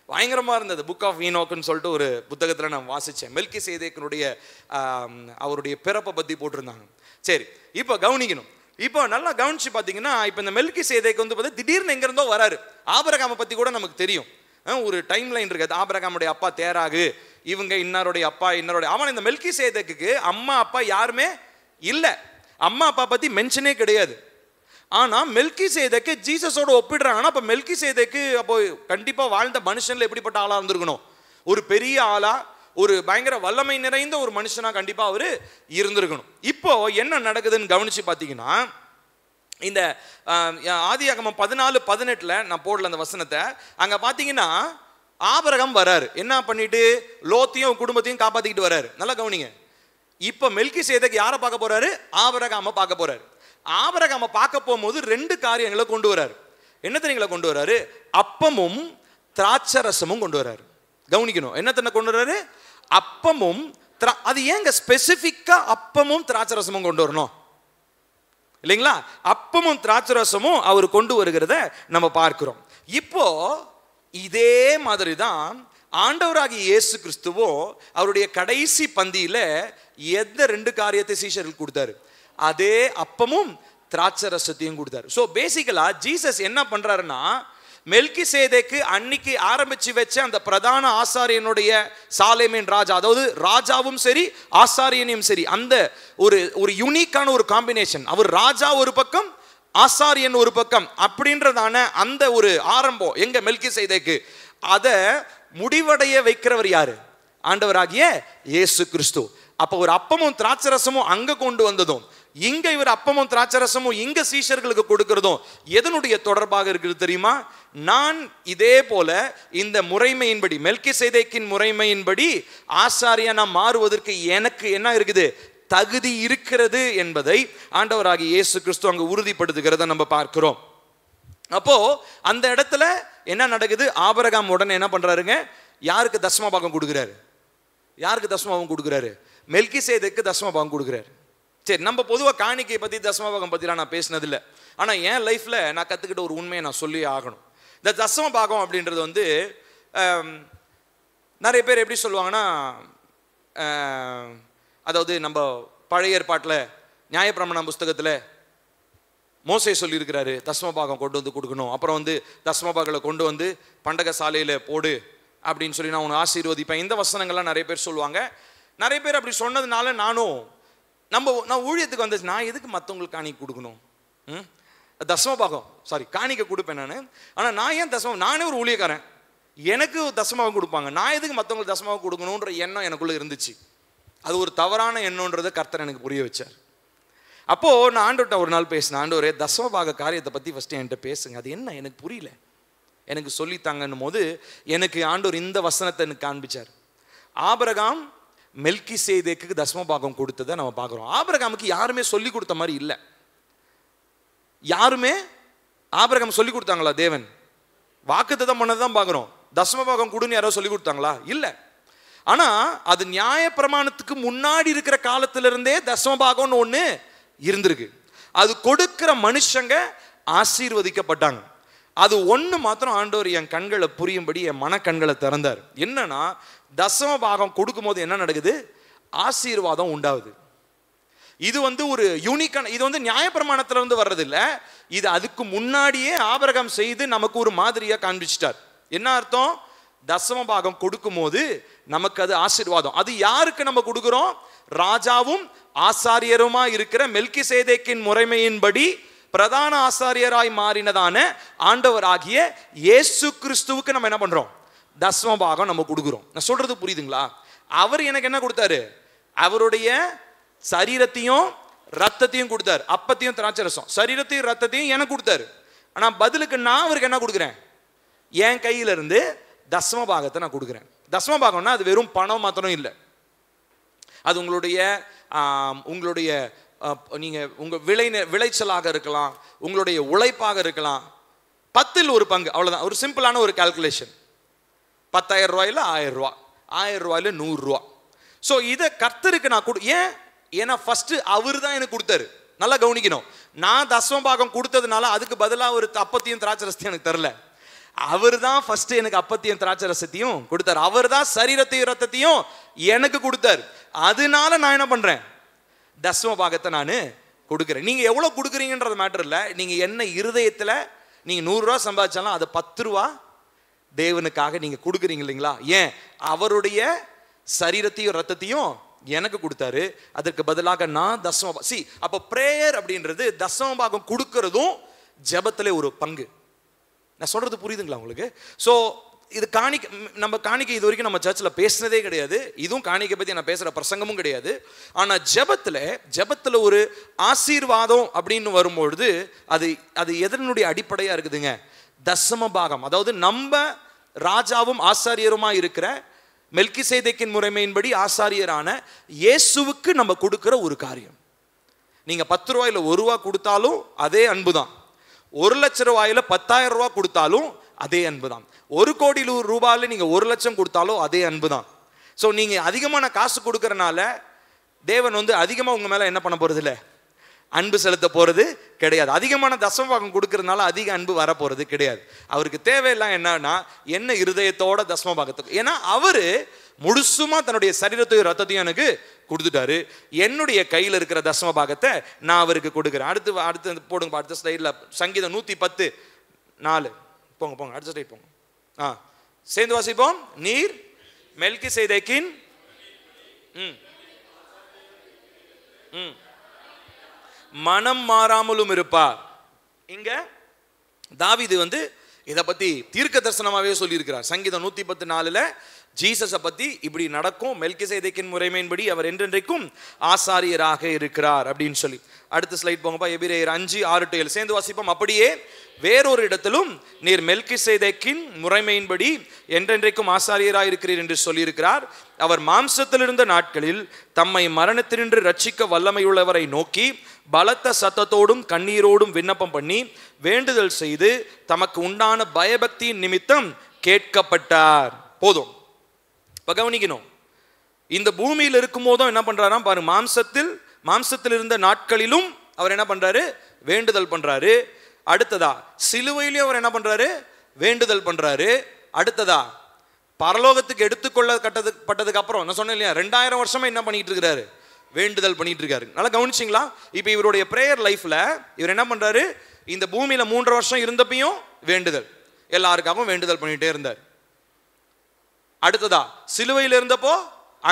பயங்கரமாக இருந்தது. புக் ஆஃப் ஈனாக்னு சொல்லிட்டு ஒரு புத்தகத்தில் நான் வாசித்தேன். மெல்கிசேதேக்கினுடைய அவருடைய பிறப்பை பற்றி போட்டிருந்தாங்க. சரி, இப்போ கவனிக்கணும். இப்போ நல்லா கவனிச்சு பார்த்தீங்கன்னா, இப்போ இந்த மெல்கிசேதேக்கு பார்த்தா திடீர்னு எங்கேருந்தோ வராரு. ஆபிரகாமை பற்றி கூட நமக்கு தெரியும், ஒரு டைம் லைன் இருக்குது. ஆபிரகாமுடைய அப்பா தேராகு, இவங்க இன்னாருடைய அப்பா இன்னருடைய. அவன் இந்த மெல்கிசேதேக்கு அம்மா அப்பா யாருமே இல்லை, அம்மா அப்பா பற்றி மென்ஷனே கிடையாது. ஆனால் மெல்கிசேதேக்கு ஜீசஸோட ஒப்பிடுறாங்கன்னா, அப்போ மெல்கிசேதேக்கு அப்போ கண்டிப்பாக வாழ்ந்த மனுஷன்ல எப்படிப்பட்ட ஆளாக இருந்திருக்கணும்? ஒரு பெரிய ஆளா, ஒரு பயங்கர வல்லமை நிறைந்த ஒரு மனுஷனா கண்டிப்பாக அவர் இருந்திருக்கணும். இப்போ என்ன நடக்குதுன்னு கவனிச்சு பார்த்தீங்கன்னா, இந்த ஆதியாகமம் 14:18 நான் போடல அந்த வசனத்தை. அங்க பாத்தீங்கன்னா ஆபிரகாம் வராரு. என்ன பண்ணிட்டு லோத்தையும் குடும்பத்தையும் காப்பாத்திக்கிட்டு வராரு. நல்லா கவனிங்க. இப்ப மெல்கிசேதேக்கு யாரை பார்க்க போறாரு? ஆபிரகாமை பார்க்க போறாரு. ஆபிரகாமை பார்க்க போகும்போது 2 காரியங்களை கொண்டு வராரு. என்ன தெரியுங்களா கொண்டு வராரு? அப்பமும் திராட்சரசமும் கொண்டு வராரு. கவனிக்கணும், என்ன கொண்டு வராரு? அப்பமும். அது ஏங்க ஸ்பெசிபிக்கா அப்பமும் திராட்சரசமும் கொண்டு வரணும் இல்லைங்களா? அப்பமும் திராட்சரசமும் அவர் கொண்டு வருகிறத நம்ம பார்க்கிறோம். இப்போ இதே மாதிரி தான் ஆண்டவராகிய இயேசு கிறிஸ்துவோ அவருடைய கடைசி பந்தியில எந்த 2 காரியத்தை சீஷர்களுக்கு கொடுத்தாரு? அதே அப்பமும் திராட்சரசத்தையும் கொடுத்தாரு. ஸோ பேசிக்கலா ஜீசஸ் என்ன பண்றாருன்னா, மெல்கிசேதேக்கு அன்னைக்கு ஆரம்பிச்சு வச்ச அந்த பிரதான ஆசாரியனுடைய சாலேமின் ராஜா, அதாவது ராஜாவும் சரி ஆசாரியனையும் சரி, அந்த ஒரு யூனிக்கான ஒரு காம்பினேஷன். அவர் ராஜா ஒரு பக்கம், ஆசாரியன் ஒரு பக்கம் அப்படின்றதான அந்த ஒரு ஆரம்பம் எங்க மெல்கிசேதேக்கு, அதை முடிவடைய வைக்கிறவர் யாரு? ஆண்டவராகிய இயேசு கிறிஸ்து. அப்ப ஒரு அப்பமும் திராட்சரசமும் அங்க கொண்டு வந்ததும், இங்க இவர் அப்பமும் திராட்சரசமும் இங்க சீஷர்களுக்கு கொடுக்கிறதும் எதனுடைய தொடர்பாக இருக்குது தெரியுமா? நான் இதே போல இந்த முறைமையின்படி, மெல்கிசேதேக்கின் முறைமையின்படி ஆசாரியனா மாறுவதற்கு எனக்கு என்ன இருக்குது? தகுதி இருக்கிறது என்பதை ஆண்டவராகிய இயேசு கிறிஸ்து அங்க உறுதிப்படுத்துகிறத நம்ம பார்க்கிறோம். அப்போ அந்த இடத்துல என்ன நடக்குது? ஆபிரகாம் உடனே என்ன பண்றாருங்க? யாருக்கு தசம பாகம் கொடுக்கிறாரு? யாருக்கு தசம பாகம் கொடுக்கிறாரு? மெல்கிசேதேக்கு தசம பாகம் கொடுக்கிறாரு. சரி, நம்ம பொதுவாக காணிக்கை பற்றி தசமபாகம் பற்றிலாம் நான் பேசினதில்லை. ஆனால் என் லைஃப்பில் நான் கற்றுக்கிட்ட ஒரு உண்மையை நான் சொல்லி ஆகணும். இந்த தசமபாகம் அப்படின்றது நிறைய பேர் எப்படி சொல்லுவாங்கன்னா, அதாவது நம்ம பழைய ஏற்பாட்டில் நியாயப்பிரமாண புஸ்தகத்தில் மோசே சொல்லியிருக்கிறாரு தசமபாகம் கொண்டு வந்து கொடுக்கணும், அப்புறம் வந்து தசமபாகங்களை கொண்டு வந்து பண்டக சாலையில் போடு அப்படின்னு சொல்லி நான் உன்னை ஆசீர்வதிப்பேன். இந்த வசனங்கள்லாம் நிறைய பேர் சொல்லுவாங்க. நிறைய பேர் அப்படி சொன்னதுனால நான் ஊழியத்துக்கு வந்துச்சு, நான் எதுக்கு மற்றவங்களுக்கு காணிக்கை கொடுக்கணும், தசமபாகம் காணிக்கை கொடுப்பேன் நான். ஆனால் நான் ஏன் நானே ஒரு ஊழியக்காரன், எனக்கு தசமபாகம் கொடுப்பாங்க, நான் எதுக்கு மற்றவங்களுக்கு தசமபாகம் கொடுக்கணுன்ற எண்ணம் எனக்குள்ளே இருந்துச்சு. அது ஒரு தவறான எண்ணன்றதை கர்த்தர் எனக்கு புரிய வச்சார். அப்போது நான் ஆண்டவர்கிட்ட ஒரு நாள் பேசினேன், ஆண்டவரே தசமபாக காரியத்தை பற்றி ஃபஸ்ட்டு என்கிட்ட பேசுங்க, அது என்ன எனக்கு புரியல, எனக்கு சொல்லித்தாங்கன்னும் போது எனக்கு ஆண்டவர் இந்த வசனத்தை எனக்கு காண்பிச்சார். ஆபிரகாம் மெல்கிசேதேக்குக்கு தசமபாகம் கொடுத்ததை நம்ம பார்க்குறோம். ஆபிரகாமுக்கு யாருமே சொல்லி கொடுத்த மாதிரி இல்லை. யாருமே ஆபிரகாம் சொல்லி கொடுத்தாங்களா? தேவன் வாக்குத்தத்தம் பண்ணது தான் பார்க்குறோம். தசமபாகம் கொடுன்னு யாரோ சொல்லி கொடுத்தாங்களா? இல்லை. ஆனால் அது நியாய பிரமாணத்துக்கு முன்னாடி இருக்கிற காலத்திலிருந்தே தசமபாகம்னு ஒன்று இருந்திருக்கு. அது கொடுக்கிற மனுஷங்க ஆசீர்வதிக்கப்பட்டாங்க. அது ஒன்று மாத்திரம் ஆண்டவர் என் கண்களை புரியும்படி என் மனக்கண்களை திறந்தார். என்னன்னா, தசமபாகம் கொடுக்கும் போது என்ன நடக்குது? ஆசீர்வாதம் உண்டாகுது. இது வந்து ஒரு யூனிக்கான, இது வந்து நியாயப்பிரமாணத்துல இருந்து வர்றது இல்லை, இது அதுக்கு முன்னாடியே ஆபிரகாம் செய்து நமக்கு ஒரு மாதிரியா காண்பிச்சிட்டார். என்ன அர்த்தம்? தசமபாகம் கொடுக்கும் போது நமக்கு அது ஆசீர்வாதம். அது யாருக்கு நம்ம கொடுக்கிறோம்? ராஜாவும் ஆசாரியருமா இருக்கிற மெல்கிசேதேக்கின் முறைமையின்படி பிரதான ஆசாரியராய் மாறினதான ஆண்டவராகிய இயேசு கிறிஸ்துவுக்கு நம்ம என்ன பண்றோம்? தசமபாகம் நம்ம கொடுக்கிறோம். நான் சொல்றது புரியுதுங்களா? அவர் எனக்கு என்ன கொடுத்தாரு? அவருடைய சரீரத்தையும் ரத்தத்தையும் கொடுத்தாரு, அப்பத்தையும் திராட்சை ரசம், சரீரத்தையும் ரத்தத்தையும் எனக்கு கொடுத்தாரு. ஆனா பதிலுக்கு நான் அவருக்கு என்ன கொடுக்குறேன்? என் கையில இருந்து தசமபாகத்தை நான் கொடுக்குறேன். தசமபாகம்னா அது வெறும் பணம் மாத்திரம் இல்லை, அது உங்களுடைய நீங்கள் உங்கள் விளைச்சலாக இருக்கலாம், உங்களுடைய உழைப்பாக இருக்கலாம். 10ல் 1 பங்கு, அவ்வளோதான். ஒரு சிம்பிளான ஒரு கால்குலேஷன். 10,000 ரூபாயில் 1000 ரூபா, 1000 ரூபாயில் 100 ரூபா. ஸோ இதை கர்த்தருக்கு நான் ஏன்னா ஃபர்ஸ்ட் அவர் தான் எனக்கு கொடுத்தாரு. நல்லா கவனிக்கணும். நான் தசமபாகம் கொடுத்ததுனால அதுக்கு பதிலாக ஒரு அப்பத்தையும் திராட்சை ரசத்தையும் எனக்கு தரல. அவர் தான் ஃபர்ஸ்ட் எனக்கு அப்பத்தையும் திராட்சை ரசத்தையும் கொடுத்தாரு. அவர் தான் சரீரத்தையும் ரத்தத்தையும் எனக்கு கொடுத்தாரு. அதனால நான் என்ன பண்றேன்? தசமபாகத்தை நான் கொடுக்குறேன். நீங்க எவ்வளவு கொடுக்குறீங்கன்றது மேட்டர் இல்லை. நீங்க என்ன இருதயத்தில் நீங்க 100 ரூபா சம்பாதிச்சாலும் அது 10 ரூபா தேவனுக்காக நீங்க கொடுக்குறீங்க இல்லைங்களா? ஏன்? அவருடைய சரீரத்தையும் ரத்தத்தையும் எனக்கு கொடுத்தாரு. அதற்கு பதிலாக நான் தசமபாகம். அப்போ பிரேயர் அப்படின்றது தசமபாகம் கொடுக்கறதும் ஜெபத்திலே ஒரு பங்கு. நான் சொல்றது புரியுதுங்களா உங்களுக்கு? ஸோ இது நம்ம காணிக்கை இது வரைக்கும் நம்ம சர்ச்சில் பேசினதே கிடையாது. இதுவும் காணிக்கை பற்றி நான் பேசுகிற பிரசங்கமும் கிடையாது. ஆனால் ஜெபத்தில் ஒரு ஆசீர்வாதம் அப்படின்னு வரும்பொழுது அது எதனுடைய அடிப்படையாக இருக்குதுங்க? தசமபாகம். அதாவது நம்ம ராஜாவும் ஆசாரியருமா இருக்கிற மெல்கிசேதேக்கின் முறைமையின்படி ஆசாரியரான இயேசுவுக்கு நம்ம கொடுக்கிற ஒரு காரியம். நீங்க 10 ரூபாயில 1 ரூபா கொடுத்தாலும் அதே அன்பு தான். 1 லட்சம் ரூபாயில 10,000 ரூபா கொடுத்தாலும் அதே அன்பு தான். 1 கோடி ரூபாயில நீங்க 1 லட்சம் கொடுத்தாலும் அதே அன்பு தான். ஸோ நீங்க அதிகமான காசு கொடுக்கறனால தேவன் வந்து அதிகமாக உங்க மேல என்ன பண்ண போறது இல்லை, அன்பு செலுத்த போறது கிடையாது. அதிகமான தசமபாகம் கொடுக்கறதுனால அதிக அன்பு வர போறது கிடையாது. அவருக்கு தேவையெல்லாம் என்னன்னா என்ன இருதயத்தோட தசமபாகத்துக்கு. ஏன்னா அவரு முழுசுமா தன்னுடைய சரீரத்தையும் ரத்தத்தையும் எனக்கு கொடுத்துட்டாரு. என்னுடைய கையில் இருக்கிற தசமபாகத்தை நான் அவருக்கு கொடுக்குறேன். அடுத்து போடுங்க, அடுத்த ஸ்லைடில் சங்கீதம் 110:4 போங்க, அடுத்த ஸ்லைட் போங்க. சேர்ந்து வாசிப்போம். நீர் மெல்கிசேதேக்கின் மனம் மாறாமலும் இருப்பார். இங்க தாவீது வந்து இதை பத்தி தீர்க்க தரிசனமாவே சொல்லியிருக்கிறார். சங்கீதம் 110:4 ஜீசஸை பத்தி இப்படி நடக்கும், மெல்கிசேதேக்கின் முறைமையின்படி அவர் என்றென்றைக்கும் ஆசாரியராக இருக்கிறார் அப்படின்னு சொல்லி. அடுத்த ஸ்லைட் போங்கப்பா. எபிரேயர் 5:6-7 சேர்ந்து வாசிப்போம். அப்படியே வேறொரு இடத்திலும் நீர் மெல்கிசேதேக்கின் முறைமையின்படி என்றென்றைக்கும் ஆசாரியராக இருக்கிறீர் என்று சொல்லியிருக்கிறார். அவர் மாம்சத்தில் இருந்த நாட்களில் தம்மை மரணத்தினின்று ரட்சிக்க வல்லமையுள்ளவரை நோக்கி பலத்த சத்தத்தோடும் கண்ணீரோடும் விண்ணப்பம் பண்ணி வேண்டுதல் செய்து தமக்கு உண்டான பயபக்தியின் நிமித்தம் கேட்கப்பட்டார். போதும், இப்ப கவனிக்கணும். இந்த பூமியில் இருக்கும் போதும் என்ன பண்றாராம் பாருங்க. மாம்சத்தில் இருந்த நாட்களிலும் அவர் என்ன பண்றாரு? வேண்டுதல் பண்றாரு. அடுத்ததா சிலுவையிலும் அவர் என்ன பண்றாரு? வேண்டுதல் பண்றாரு. அடுத்ததா பரலோகத்துக்கு எடுத்துக்கொள்ளப்பட்டதுக்கு அப்புறம் நான் சொன்னேன் இல்லையா, 2000 வருஷமா என்ன பண்ணிட்டு இருக்கிறாரு? வேண்டுதல் பண்ணிட்டு இருக்காரு. நல்லா கவனிச்சிங்களா? இப்போ இவருடைய பிரேயர் லைஃப்ல இவர் என்ன பண்றாரு? இந்த பூமியில 3 வருஷம் இருந்தப்பையும் வேண்டுதல், எல்லாருக்காகவும் வேண்டுதல் பண்ணிட்டே இருந்தார். அடுத்ததா சிலுவையில் இருந்தப்போ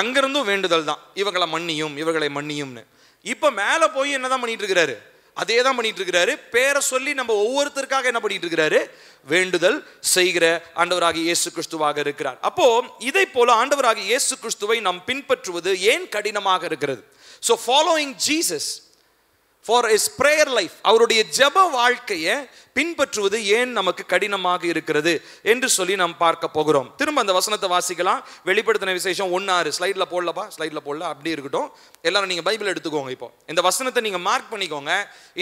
அங்கிருந்தும் வேண்டுதல் தான், இவங்களை மன்னியும் இவர்களை மன்னியும்னு. இப்ப மேல போய் என்னதான் பண்ணிட்டு இருக்கிறாரு? அதே தான் பண்ணிட்டு இருக்கிறாரு. பேரை சொல்லி நம்ம ஒவ்வொருத்தருக்காக என்ன பண்ணிட்டு இருக்கிறாரு? வேண்டுதல் செய்கிற ஆண்டவராகிய இயேசு கிறிஸ்துவாக இருக்கிறார். அப்போ இதை போல ஆண்டவராகிய இயேசு கிறிஸ்துவை நாம் பின்பற்றுவது ஏன் கடினமாக இருக்கிறது? So following Jesus for his prayer life, அவருடைய ஜெப வாழ்க்கையை பின்பற்றுவது ஏன் நமக்கு கடினமாக இருக்கிறது என்று சொல்லி நாம் பார்க்க போகிறோம். திரும்ப அந்த வசனத்தை வாசிக்கலாம். வெளிப்படுத்தின விசேஷம் 1:6. ஸ்லைட்ல போடலப்பா, ஸ்லைட்ல போடல, அப்படி இருக்கட்டும். எல்லாரும் நீங்க பைபிள் எடுத்துக்கோங்க. இப்போ இந்த வசனத்தை நீங்க மார்க் பண்ணிக்கோங்க.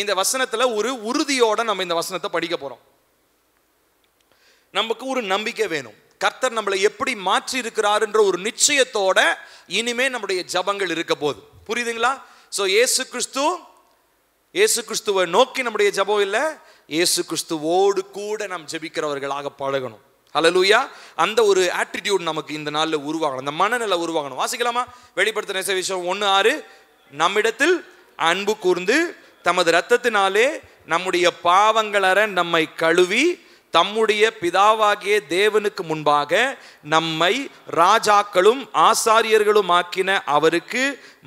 இந்த வசனத்துல ஒரு உறுதியோட நம்ம இந்த வசனத்தை படிக்க போறோம். நமக்கு ஒரு நம்பிக்கை வேணும். கர்த்தர் நம்மளை எப்படி மாற்றி இருக்கிறார் என்ற ஒரு நிச்சயத்தோட இனிமே நம்முடைய ஜபங்கள் இருக்க போகுது. புரியுதுங்களா? சோ இயேசு கிறிஸ்துவை நோக்கி நம்முடைய ஜபம் இல்லை, இயேசு கிறிஸ்துவோடு கூட நாம் ஜெபிக்கிறவர்களாக பழகணும். ஹல்லேலூயா! அந்த ஒரு ஆட்டிடியூட் நமக்கு இந்த நாளில் உருவாகணும், அந்த மனநிலை உருவாகணும். வாசிக்கலாமா? வெளிப்படுத்தின விசேஷம் 1:6. நம்மிடத்தில் அன்பு கூர்ந்து தமது இரத்தத்தினாலே நம்முடைய பாவங்களற நம்மை கழுவி தம்முடைய பிதாவாகிய தேவனுக்கு முன்பாக நம்மை ராஜாக்களும் ஆசாரியர்களும் ஆக்கின அவருக்கு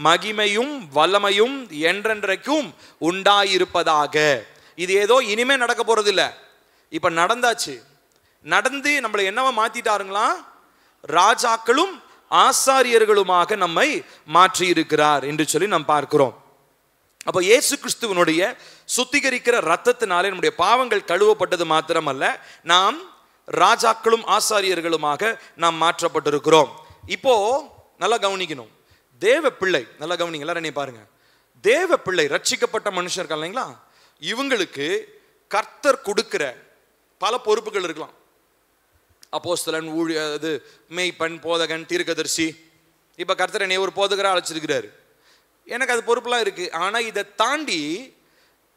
மகிமையும் வல்லமையும் என்றென்றைக்கும் உண்டாயிருப்பதாக. இது ஏதோ இனிமே நடக்க போறது இல்ல, இப்ப நடந்தாச்சு. நடந்து நம்மளை என்னவா மாத்திட்டாருங்களா? ராஜாக்களும் ஆசாரியர்களுமாக நம்மை மாற்றி இருக்கிறார் என்று சொல்லி நாம் பார்க்கிறோம். அப்ப இயேசு கிறிஸ்துவனுடைய சுத்திகரிக்கிற ரத்தத்தினாலே நம்முடைய பாவங்கள் கழுவப்பட்டது மாத்திரமல்ல, நாம் ராஜாக்களும் ஆசாரியர்களுமாக நாம் மாற்றப்பட்டிருக்கிறோம். இப்போ நல்லா கவனிக்கணும். தேவ பிள்ளை, நல்லா கவனிங்க எல்லாரும், என்னை பாருங்க. தேவ பிள்ளை ரட்சிக்கப்பட்ட மனுஷர்கள் இல்லைங்களா, இவங்களுக்கு கர்த்தர் கொடுக்கிற பல பொறுப்புகள் இருக்கலாம். அப்போஸ்தலன், மேய்ப்பன், போதகன், தீர்க்கதரிசி. இப்ப கர்த்தர் என்னை ஒரு போதகரா அழைச்சிருக்கிறாரு, எனக்கு அது பொறுப்புலாம் இருக்கு. ஆனா இதை தாண்டி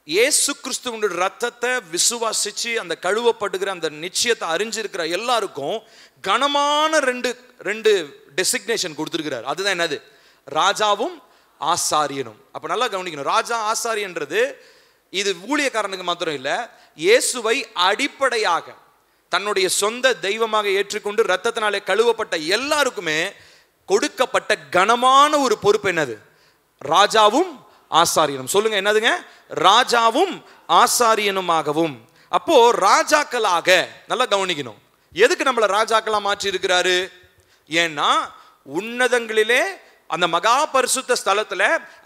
இயேசு கிறிஸ்துவின் ரத்தத்தை விசுவாசிச்சு அந்த கழுவப்படுகிற அந்த நிச்சயத்தை அறிஞ்சிருக்கிற எல்லாருக்கும் கனமான ரெண்டு டெசிக்னேஷன் கொடுத்திருக்கிறார். அதுதான் என்னது? ராஜாவும் ஆசாரியனும். அப்ப நல்லா கவனிக்கணும். ராஜா ஆசாரியன்றது இது ஊழியக்காரனுக்கு மாத்திரம் இல்ல, இயேசுவை அடிப்படையாக தன்னுடைய சொந்த தெய்வமாக ஏற்றுக்கொண்டு ரத்தத்தினாலே கழுவப்பட்ட எல்லாருக்குமே கொடுக்கப்பட்ட கனமான ஒரு பொறுப்பு. என்னது? ராஜாவும் ஆசாரியனும். சொல்லுங்க, என்னதுங்க? ராஜாவும் ஆசாரியனுமாகவும். அப்போ ராஜாக்களாக, நல்லா கவனிக்கணும், எதுக்கு நம்மள ராஜாக்களா மாற்றி இருக்கிறாரு? ஏன்னா உன்னதங்களிலே அந்த மகா பரிசுத்த ஸ்தலத்துல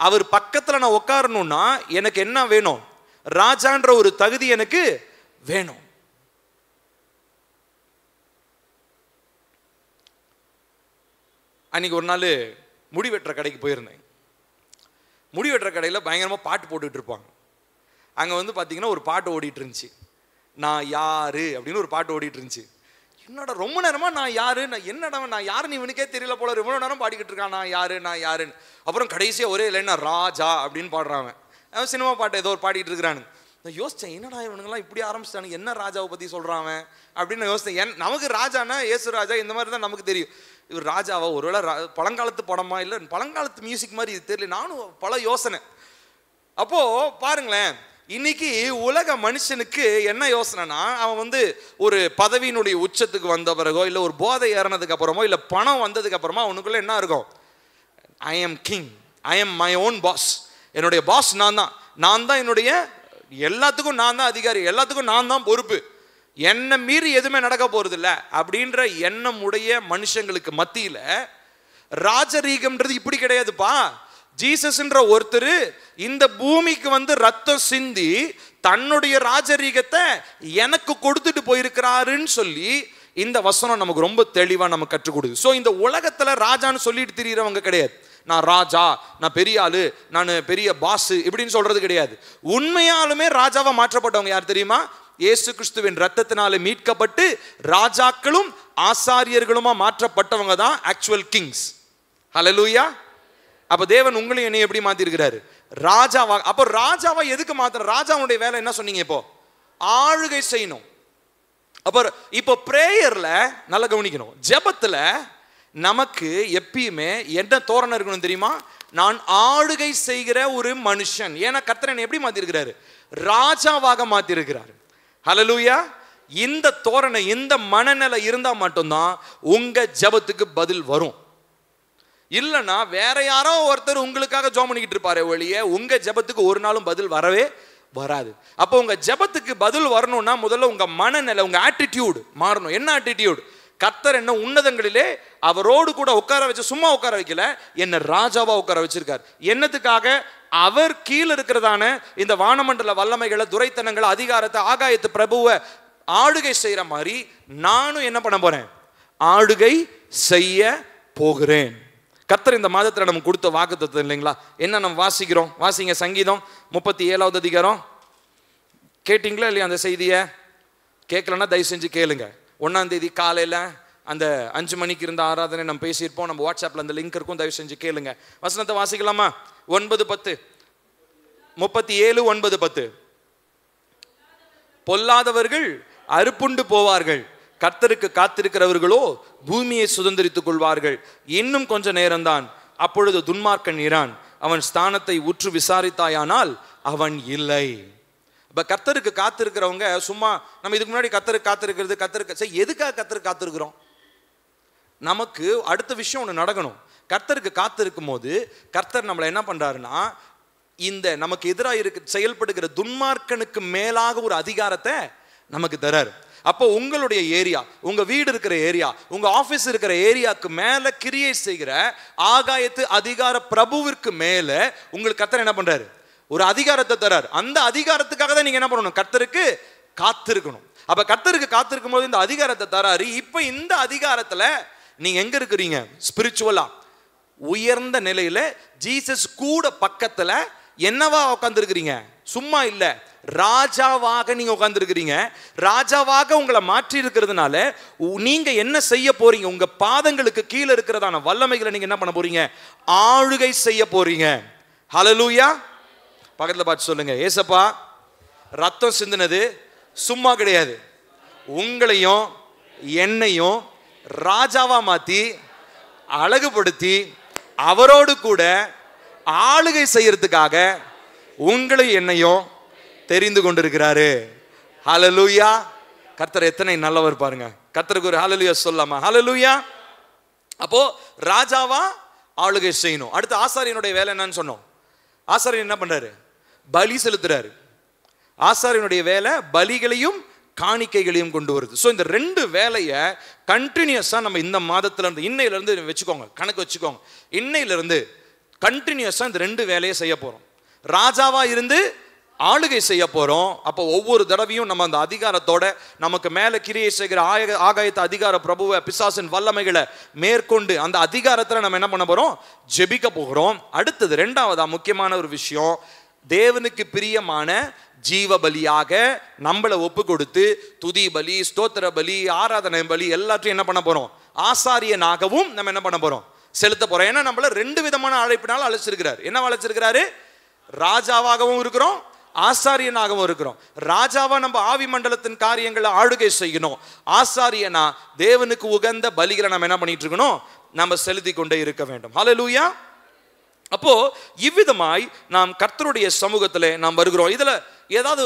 அவர் பக்கத்துல நான் உட்காரணும்னா எனக்கு என்ன வேணும்? ராஜான்ற ஒரு தகுதி எனக்கு வேணும். அன்னைக்கு ஒரு நாள் முடி வெட்டுற கடைக்கு போயிருந்தேன். முடி வெட்டுற கடையில் பயங்கரமாக பாட்டு போட்டுட்டு இருப்பாங்க. அங்கே வந்து பார்த்தீங்கன்னா ஒரு பாட்டு ஓடிட்டு இருந்துச்சு, நான் யாரு அப்படின்னு ஒரு பாட்டு ஓடிட்டு இருந்துச்சு. என்னடா ரொம்ப நேரமாக நான் யாரு, நான் என்னடா நான் யாருன்னு இவனுக்கே தெரியல போல, ரொம்ப நேரம் பாடிக்கிட்டு இருக்கான் நான் யாருன்னு. அப்புறம் கடைசியாக ஒரே இல்லைன்னா ராஜா அப்படின்னு பாடுறாங்க. அவன் சினிமா பாட்டு ஏதோ ஒரு பாடிட்டு இருக்கிறானு. நான் யோசித்தேன், என்னடா இவனுங்கெல்லாம் இப்படி ஆரம்பிச்சிட்டானு, என்ன ராஜாவை பற்றி சொல்கிறான் அப்படின்னு யோசித்தேன். நமக்கு ராஜானா இயேசு ராஜா இந்த மாதிரி தான் நமக்கு தெரியும். இவர் ராஜாவா, ஒருவேளை பழங்காலத்து படமா, இல்லை பழங்காலத்து மியூசிக் மாதிரி இது தெரியல. நானும் பல யோசனை. அப்போ பாருங்களேன், இன்னைக்கு உலக மனுஷனுக்கு என்ன யோசனைனா, அவன் வந்து ஒரு பதவியினுடைய உச்சத்துக்கு வந்த பிறகோ, இல்லை ஒரு போதை ஏறினதுக்கு அப்புறமோ, இல்லை பணம் வந்ததுக்கு அப்புறமா அவனுக்குள்ள என்ன இருக்கும்? I am king, I am my own pass. என்னுடைய பாஸ் நான் தான் என்னுடைய எல்லாத்துக்கும் நான் தான் அதிகாரி, எல்லாத்துக்கும் நான் தான் பொறுப்பு, என்ன மீறி எதுவுமே நடக்க போறது இல்லை அப்படின்ற எண்ணம் உடைய மனுஷங்களுக்கு மத்தியில ராஜரீகம்ன்றது இப்படி கிடையாதுப்பா. ஜீசஸ்ன்ற ஒருத்தர் இந்த பூமிக்கு வந்து ரத்தம் சிந்தி தன்னுடைய ராஜரீகத்தை எனக்கு கொடுத்துட்டு போயிருக்கிறாருன்னு சொல்லி இந்த வசனம் நமக்கு ரொம்ப தெளிவா நமக்கு கற்றுக் கொடுக்குது. ஸோ இந்த உலகத்துல ராஜான்னு சொல்லிட்டு திரியறவங்க கிடையாது. நான் ராஜா, நான் பெரிய ஆளு, நான் பெரிய பாஸ் இப்படின்னு சொல்றது கிடையாது. உண்மையாலுமே ராஜாவா மாற்றப்பட்டவங்க யார் தெரியுமா? இயேசு கிறிஸ்துவின் ரத்தத்தினாலே மீட்கப்பட்டு ராஜாக்களும் ஆசாரியர்களுமா மாற்றப்பட்டவங்க தான் ஆக்சுவல் கிங்ஸ். ஹல்லேலூயா! அப்ப தேவன் உங்களையும் என்னை எப்படி மாத்தி இருக்கிறாரு? ராஜாவா. அப்போ ராஜாவா எதுக்கு மாத்திர? ராஜாவுடைய வேலை என்ன சொன்னீங்க? இப்போ ஆளுகை செய்யணும். அப்போ இப்போ பிரேயர்ல நல்லா கவனிக்கணும், ஜெபத்துல நமக்கு எப்பயுமே என்ன தோரணை இருக்கணும் தெரியுமா? நான் ஆளுகை செய்கிற ஒரு மனுஷன். ஏன்னா கர்த்தர் என்னை எப்படி மாத்திருக்கிறாரு? ராஜாவாக மாத்திருக்கிறாரு. ஹல்லேலூயா. இந்த தோரணை, இந்த மனநிலை இருந்தா மட்டும்தான் உங்க ஜெபத்துக்கு பதில் வரும். இல்லைன்னா வேற யாரோ ஒருத்தர் உங்களுக்காக ஜெபம் பண்ணிக்கிட்டு இருப்பாரு ஒழிய உங்க ஜெபத்துக்கு ஒரு நாளும் பதில் வரவே வராது. அப்போ உங்க ஜெபத்துக்கு பதில் வரணும்னா முதல்ல உங்க மனநிலை, உங்க ஆட்டிடியூட் மாறணும். என்ன ஆட்டிடியூட்? கர்த்தர் என்ன உன்னதங்களிலே அவரோடு கூட உட்கார வச்சு, சும்மா உட்கார வைக்கல, என்ன ராஜாவா உட்கார வச்சிருக்கார். என்னத்துக்காக? அவர் கீழே இருக்கிறதான இந்த வானமண்டல வல்லமைகளை, துரைத்தனங்களை, அதிகாரத்தை, ஆகாயத்து பிரபுவை ஆளுகை செய்யற மாதிரி நானும் என்ன பண்ண போறேன்? ஆளுகை செய்ய போகிறேன். கர்த்தர் இந்த மாதத்துல நமக்கு கொடுத்த வாக்குத்தத்தம் இல்லைங்களா? என்ன நம்ம வாசிக்கிறோம்? வாசிங்க சங்கீதம் 37வது அதிகாரம். கேட்டீங்களா இல்லையா அந்த செய்தியை? கேட்கலன்னா தயவு செஞ்சு கேளுங்க. 1ஆம் தேதி காலையில அந்த 5 மணிக்கு இருந்த ஆராதனை நம்ம பேசியிருப்போம். நம்ம வாட்ஸ்அப்ல அந்த லிங்க் இருக்கும், தயவு செஞ்சு கேளுங்க. வசனத்தை வாசிக்கலாமா? 9:10, 37, 9:10. பொல்லாதவர்கள் அறுப்புண்டு போவார்கள், கர்த்தருக்கு காத்திருக்கிறவர்களோ பூமியை சுதந்திரித்துக் கொள்வார்கள். இன்னும் கொஞ்ச நேரம்தான், அப்பொழுது துன்மார்க்கன் இரான். அவன் ஸ்தானத்தை உற்று விசாரித்தாயானால் அவன் இல்லை. இப்ப கர்த்தருக்கு காத்திருக்கிறவங்க சும்மா, நம்ம இதுக்கு முன்னாடி கர்த்தருக்கு காத்திருக்கிறது, கர்த்தருக்கு எதுக்காக கர்த்தருக்கு காத்திருக்கிறோம்? நமக்கு அடுத்த விஷயம் ஒன்று நடக்கணும். கர்த்தருக்கு காத்திருக்கும் போது கர்த்தர் நம்மளை என்ன பண்றாருன்னா, இந்த நமக்கு எதிராக செயல்படுகிற துன்மார்க்கனுக்கு மேலாக ஒரு அதிகாரத்தை நமக்கு தராரு. அப்போ உங்களுடைய ஏரியா, உங்க வீடு இருக்கிற ஏரியா, உங்க ஆபீஸ் இருக்கிற ஏரியாவுக்கு மேல கிரியை செய்கிற ஆகாயத்து அதிகார பிரபுவிற்கு மேல உங்களுக்கு கர்த்தர் என்ன பண்றாரு? ஒரு அதிகாரத்தை தரார். அந்த அதிகாரத்துக்காக தான் நீங்க என்ன பண்ணணும்? கர்த்தருக்கு காத்திருக்கணும். அப்ப கர்த்தருக்கு காத்திருக்கும் போது இந்த அதிகாரத்தை தராரு. இப்ப இந்த அதிகாரத்துல நீங்க எங்க இருக்கிறீங்க? ஸ்பிரிச்சுவலா உயர்ந்த நிலையில ஜீசஸ் கூட பக்கத்துல என்னவா உட்கார்ந்து இருக்கிறீங்க? சும்மா இல்ல, ராஜாவாக நீங்க உட்கார்ந்து இருக்கிறீங்க. ராஜாவாக உங்களை மாற்றி இருக்கிறதுனால நீங்க என்ன செய்ய போறீங்க? உங்க பாதங்களுக்கு கீழே இருக்கிறதான வல்லமைகளை நீங்க என்ன பண்ண போறீங்க? ஆளுகை செய்ய போறீங்க. ஹல்லேலூயா. பக்கத்துல பார்த்து சொல்லுங்க, ஏசப்பா ரத்தம் சிந்தினது சும்மா கிடையாது. உங்களையும் என்னையும் ராஜாவா மாத்தி அழகுபடுத்தி அவரோடு கூட ஆளுகை செய்யறதுக்காக உங்களையும் என்னையும் தெரிந்து கொண்டிருக்கிறாரு. ஹல்லேலூயா. கர்த்தர் எத்தனை நல்லவர் பாருங்க. கர்த்தருக்கு ஒரு ஹல்லேலூயா சொல்லாமா? ஹல்லேலூயா. அப்போ ராஜாவா ஆளுகை செய்யணும். அடுத்து ஆசாரியனுடைய வேலை என்னன்னு சொன்னோம். ஆசாரியன் என்ன பண்றாரு? பலி செலுத்துறாரு. ஆசாரியனுடைய வேலை பலிகளையும் காணிக்கைகளையும் கொண்டு வருது. ஸோ இந்த ரெண்டு வேலையை கண்டினியூஸா நம்ம இந்த மாதத்துல இருந்து, இன்னையில இருந்து வச்சுக்கோங்க, கணக்கு வச்சுக்கோங்க. இன்னையில இருந்து கண்டினியூஸா இந்த ரெண்டு வேலையை செய்ய போறோம். ராஜாவா இருந்து ஆளுகை செய்ய போறோம். அப்போ ஒவ்வொரு தடவையும் நம்ம அந்த அதிகாரத்தோட, நமக்கு மேல கிரியை செய்கிற ஆகாயத்து அதிகார பிரபுவை, பிசாசின் வல்லமைகளை மேற்கொண்டு அந்த அதிகாரத்துல நம்ம என்ன பண்ண போறோம்? ஜெபிக்க போகிறோம். அடுத்தது ரெண்டாவதா முக்கியமான ஒரு விஷயம், தேவனுக்கு பிரியமான ஜீவ பலியாக நம்மளை ஒப்பு கொடுத்து துதி பலி, ஸ்தோத்திர பலி, ஆராதனை பலி எல்லாத்தையும் என்ன பண்ண போறோம்? ஆசாரியனாகவும் நம்ம என்ன பண்ண போறோம்? செலுத்த போறோம். ஏன்னா நம்மள ரெண்டு விதமான அழைப்பினால் அழைச்சிருக்கிறார். என்ன அழைச்சிருக்கிறாரு? ராஜாவாகவும் இருக்கிறோம், ஆசாரியனாகவும் இருக்கிறோம். ராஜாவா நம்ம ஆவி மண்டலத்தின் காரியங்களை ஆளுகை செய்யணும். ஆசாரியனா தேவனுக்கு உகந்த பலிகளை நம்ம என்ன பண்ணிட்டு இருக்கணும்? நம்ம செலுத்தி கொண்டே இருக்க வேண்டும். ஹல்லேலூயா. அப்போ இவ்விதமாய் நாம் கர்த்தருடைய சமூகத்தில் நாம் வருகிறோம். இதுல ஏதாவது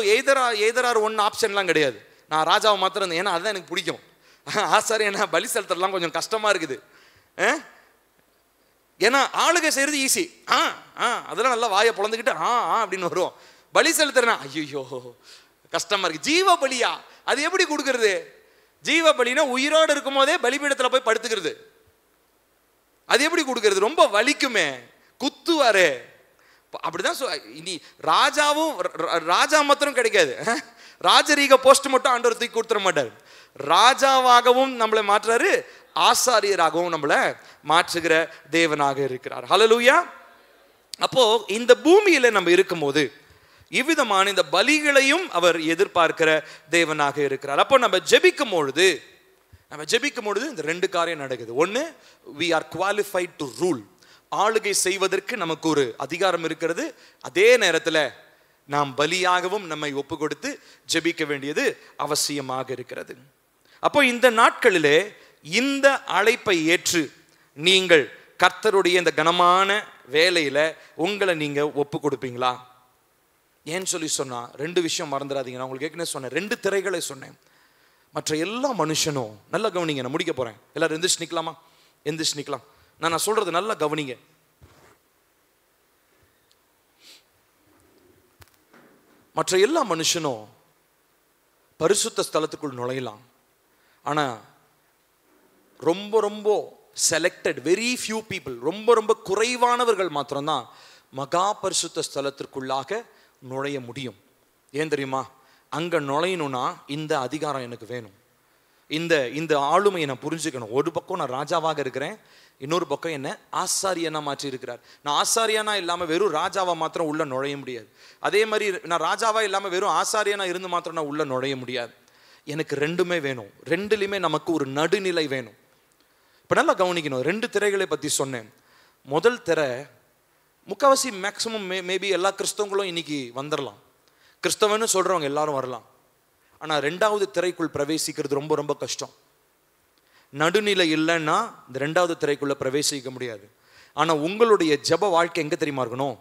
எய்தரார் ஒன்று ஆப்ஷன்லாம் கிடையாது. நான் ராஜாவை மாத்திரம், ஏன்னா அதுதான் எனக்கு பிடிக்கும். ஆசாரியனா பலி செலுத்துறதுலாம் கொஞ்சம் கஷ்டமா இருக்குது. ஏன்னா ஆளுகை செய்யறது ஈஸி. அதெல்லாம் நல்லா வாயை பொழந்துக்கிட்டு அப்படின்னு வருவோம். பலி செலுத்துறேன்னா ஐயோ கஷ்டமா இருக்கு. ஜீவ பலியா? அது எப்படி கொடுக்கறது? ஜீவ பலினா உயிரோடு இருக்கும் போதே பலிபீடத்துல போய் படுத்துக்கிறது. அது எப்படி கொடுக்கறது? ரொம்ப வலிக்குமே, குத்துவாரு. அப்படிதான் இனி ராஜாவும், ராஜா மாத்திரம் கிடைக்காது, ராஜரீக போஸ்ட் மட்டும் ஆண்டவர் தூக்கி கொடுத்துட மாட்டார். ராஜாவாகவும் நம்மளை மாற்றுறாரு, ஆசாரியராகவும் நம்மளை மாற்றுகிற தேவனாக இருக்கிறார். ஹல்லேலூயா. அப்போ இந்த பூமியில நம்ம இருக்கும்போது இவ்விதமான இந்த பலிகளையும் அவர் எதிர்பார்க்கிற தேவனாக இருக்கிறார். அப்போ நம்ம ஜெபிக்கும் பொழுது இந்த ரெண்டு காரியம் நடக்குது. ஒன்று, we are qualified to rule. ஆளுகை செய்வதற்கு நமக்கு ஒரு அதிகாரம் இருக்கிறது. அதே நேரத்தில் நாம் பலியாகவும் நம்மை ஒப்பு கொடுத்து ஜெபிக்க வேண்டியது அவசியமாக இருக்கிறது. அப்போ இந்த நாட்களிலே இந்த அழைப்பை ஏற்று நீங்கள் கர்த்தருடைய இந்த கனமான வேலையில உங்களை நீங்க ஒப்பு கொடுப்பீங்களா? ஏன்னு சொல்லி சொன்னா 2 விஷயம் மறந்துடாதீங்க. நான் உங்களுக்கு ஏற்கனவே சொன்னேன், 2 திரைகளை சொன்னேன். மற்ற எல்லா மனுஷனும் நல்லா கவனிங்க, நான் முடிக்க போறேன். எல்லாரும் எந்திரிச்சு நிக்கலாமா? எந்திரிச்சு நிக்கலாம். நான் சொல்றது நல்லா கவனிங்க. மற்ற எல்லா மனுஷனும் பரிசுத்த ஸ்தலத்துக்குள் நுழையலாம். ஆனா ரொம்ப ரொம்ப செலக்டட், வெரி ஃபியூ பீப்புள், ரொம்ப ரொம்ப குறைவானவர்கள் மாத்திரம்தான் மகா பரிசுத்த ஸ்தலத்திற்குள்ளாக நுழைய முடியும். ஏன் தெரியுமா? அங்க நுழையணும்னா இந்த அதிகாரம் எனக்கு வேணும், இந்த ஆளுமையை நான் புரிஞ்சுக்கணும். ஒரு பக்கம் நான் ராஜாவாக இருக்கிறேன், இன்னொரு பக்கம் என்ன ஆசாரியனா மாற்றி இருக்கிறார். நான் ஆசாரியனா இல்லாம வெறும் ராஜாவா மாத்திரம் உள்ள நுழைய முடியாது. அதே மாதிரி நான் ராஜாவா இல்லாம வெறும் ஆசாரியனா இருந்து மாத்திரம் நான் உள்ள நுழைய முடியாது. எனக்கு 2மே வேணும். 2லையுமே நமக்கு ஒரு நடுநிலை வேணும். இப்ப நல்லா கவனிக்கணும். 2 திரைகளை பத்தி சொன்னேன். முதல் திரை முக்காவாசி மேக்சிமம் மேபி எல்லா கிறிஸ்தவங்களும் இன்னைக்கு வந்துடலாம், கிறிஸ்தவன்னு சொல்றவங்க எல்லாரும் வரலாம். ஆனா 2வது திரைக்குள் பிரவேசிக்கிறது ரொம்ப ரொம்ப கஷ்டம். நடுநிலை இல்லைன்னா இந்த 2வது திரைக்குள்ள பிரவேசிக்க முடியாது. ஆனா உங்களுடைய ஜெப வாழ்க்கை எங்க தெரியுமா இருக்கணும்?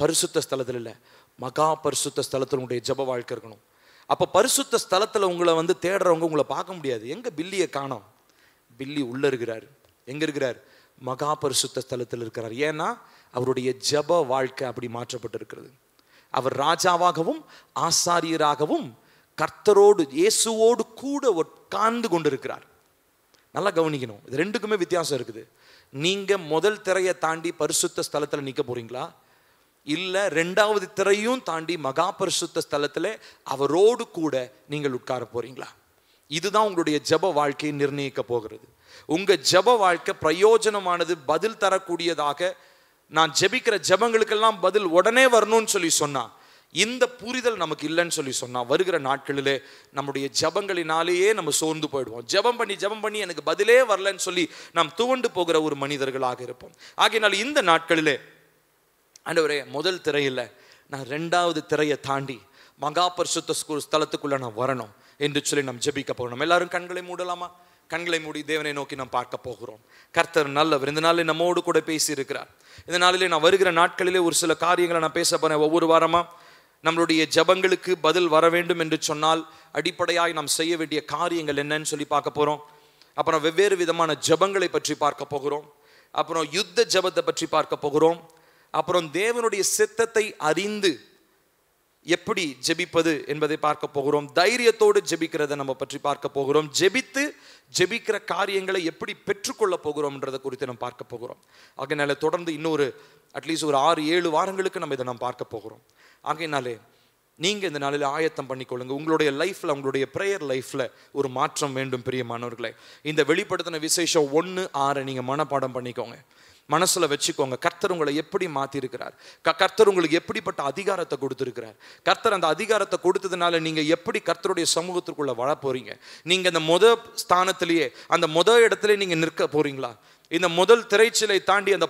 பரிசுத்த ஸ்தலத்தில் இல்லை, மகா பரிசுத்த ஸ்தலத்தில் உங்களுடைய ஜெப வாழ்க்கை இருக்கணும். அப்ப பரிசுத்த ஸ்தலத்துல உங்களை தேடுறவங்க உங்களை பார்க்க முடியாது. எங்க பில்லியை காணோம்? பில்லி உள்ள இருக்கிறார். எங்க இருக்கிறார்? மகா பரிசுத்த ஸ்தலத்தில் இருக்கிறார். ஏன்னா அவருடைய ஜெப வாழ்க்கை அப்படி மாற்றப்பட்டு இருக்கிறது. அவர் ராஜாவாகவும் ஆசாரியராகவும் கர்த்தரோடு இயேசுவோடு கூட உட்கார்ந்து கொண்டிருக்கிறார். நல்லா கவனிக்கணும், இது 2க்குமே வித்தியாசம் இருக்குது. நீங்க முதல் திரையை தாண்டி பரிசுத்த ஸ்தலத்துல நிக்க போறீங்களா, இல்ல 2வது திரையும் தாண்டி மகா பரிசுத்த ஸ்தலத்துல அவரோடு கூட நீங்கள் உட்கார போறீங்களா? இதுதான் உங்களுடைய ஜெப வாழ்க்கையை நிர்ணயிக்க போகிறது. உங்க ஜெப வாழ்க்கை பிரயோஜனமானது, பதில் தரக்கூடியதாக, நான் ஜெபிக்கிற ஜெபங்களுக்கெல்லாம் பதில் உடனே வரணும்னு சொல்லி சொன்னா, இந்த புரிதல் நமக்கு இல்லைன்னு சொல்லி சொன்னா, வருகிற நாட்களிலே நம்முடைய ஜெபங்களினாலேயே நம்ம சோர்ந்து போயிடுவோம். ஜெபம் பண்ணி எனக்கு பதிலே வரலன்னு சொல்லி நாம் துவண்டு போகிற ஒரு மனிதர்களாக இருப்போம். ஆகையினால் இந்த நாட்களிலே ஆண்டவரே, முதல் திரையில் நான் 2வது திரையை தாண்டி மகா பரிசுத்த ஸ்தலத்துக்குள்ள நான் வரணும் என்று சொல்லி நாம் ஜெபிக்க போகிறோம். எல்லாரும் கண்களை மூடலாமா? கண்களை மூடி தேவனை நோக்கி நாம் பார்க்க போகிறோம். கர்த்தர் நல்லவர். இந்த நாளில் நம்மோடு கூட பேசி இருக்கிறார். இந்த நாளிலே நான் வருகிற நாட்களிலே ஒரு சில காரியங்களை நான் பேச போறேன். ஒவ்வொரு வாரமா நம்மளுடைய ஜெபங்களுக்கு பதில் வர வேண்டும் என்று சொன்னால் அடிப்படையாய் நாம் செய்ய வேண்டிய காரியங்கள் என்னன்னு சொல்லி பார்க்க போறோம். அப்புறம் வெவ்வேறு விதமான ஜெபங்களை பற்றி பார்க்க போகிறோம். அப்புறம் யுத்த ஜெபத்தை பற்றி பார்க்க போகிறோம். அப்புறம் தேவனுடைய சித்தத்தை அறிந்து எப்படி ஜெபிப்பது என்பதை பார்க்க போகிறோம். தைரியத்தோடு ஜெபிக்கிறத நம்ம பற்றி பார்க்க போகிறோம். ஜெபிக்கிற காரியங்களை எப்படி பெற்றுக்கொள்ள போகிறோம்ன்றதை குறித்து நம்ம பார்க்க போகிறோம். ஆகையினால தொடர்ந்து இன்னொரு அட்லீஸ்ட் ஒரு 6-7 வாரங்களுக்கு நம்ம இதை நம்ம பார்க்க போகிறோம். ஆகையினாலே நீங்க இந்த நாளில் ஆயத்தம் பண்ணிக்கொள்ளுங்க. உங்களுடைய லைஃப்ல, உங்களுடைய பிரேயர் லைஃப்ல ஒரு மாற்றம் வேண்டும் பிரியமானவர்களே. இந்த வெளிப்படுத்தின விசேஷம் 1:6 நீங்க மனப்பாடம் பண்ணிக்கோங்க, மனசுல வச்சுக்கோங்க. கர்த்தர் உங்களை எப்படி மாத்தி இருக்கிறார், கர்த்தர் உங்களுக்கு எப்படிப்பட்ட அதிகாரத்தை கொடுத்திருக்கிறார், கர்த்தர் அந்த அதிகாரத்தை கொடுத்ததுனால நீங்க எப்படி கர்த்தருடைய சமூகத்திற்குள்ள வர போறீங்க. நீங்க அந்த ஸ்தானத்திலேயே, அந்த இடத்துல நீங்க நிற்க போறீங்களா? இந்த முதல் திரைச்சிலை தாண்டி அந்த